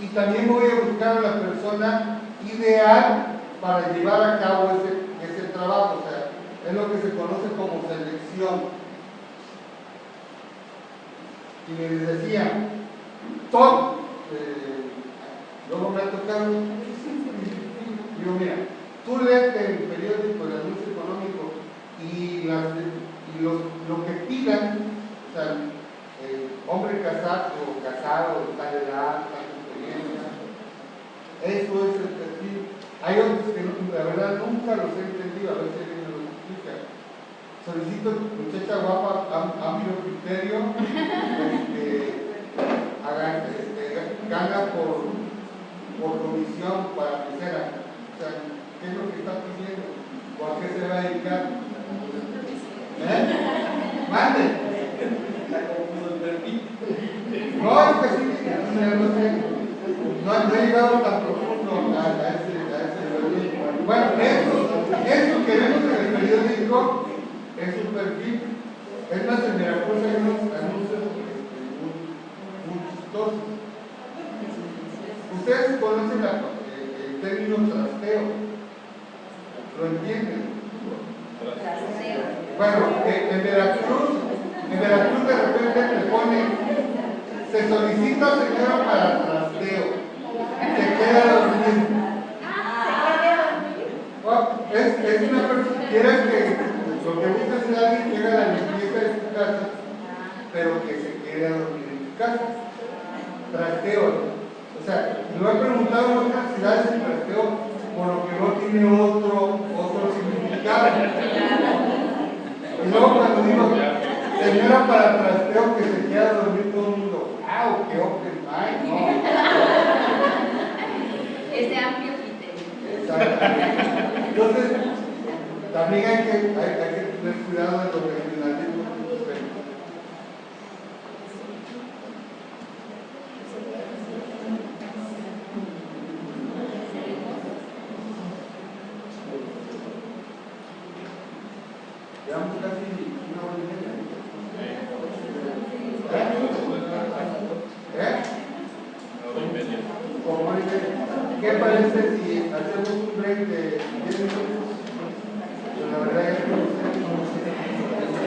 y también voy a buscar a la persona ideal para llevar a cabo ese trabajo, o sea, es lo que se conoce como selección. Y les decía, todo, luego me ha tocado, digo, mira, tú lees el periódico, el anuncio económico, y lo que pidan, o sea, hombre casado, tal edad, tal experiencia, eso es el perfil. Hay otros que la verdad nunca los he entendido, a ver si alguien me lo explica. Solicito muchacha guapa, amplio criterio, gana por comisión para mesera. O sea, ¿qué es lo que está pidiendo? ¿O a qué se va a dedicar? Mande. No, es que sí, no he llegado tan profundo a ese periódico. Bueno, eso que vemos en el periódico es un perfil. Es más, en Veracruz hay unos anuncios muy chistosos. Ustedes conocen el término trasteo. ¿Lo entienden? Bueno, en Veracruz de repente te pone, se solicita señora para trasteo, se queda dormido. Es una persona, quieres que lo que buscas es alguien que haga la limpieza de tu casa, pero que se quede a dormir en tu casa. Trasteo. O sea, lo he preguntado en otras ciudades el trasteo, por lo que no tiene otro significado. Y luego cuando digo, señora para trasteo que se queda a dormir todo el mundo, que open mind, no. Es de amplio criterio. Exactamente. Entonces, también hay que tener cuidado en los regionalismos que suceden. Llevamos casi una hora y media. ¿Qué parece si hacemos un break de 10 minutos? Pero la verdad es que no sé.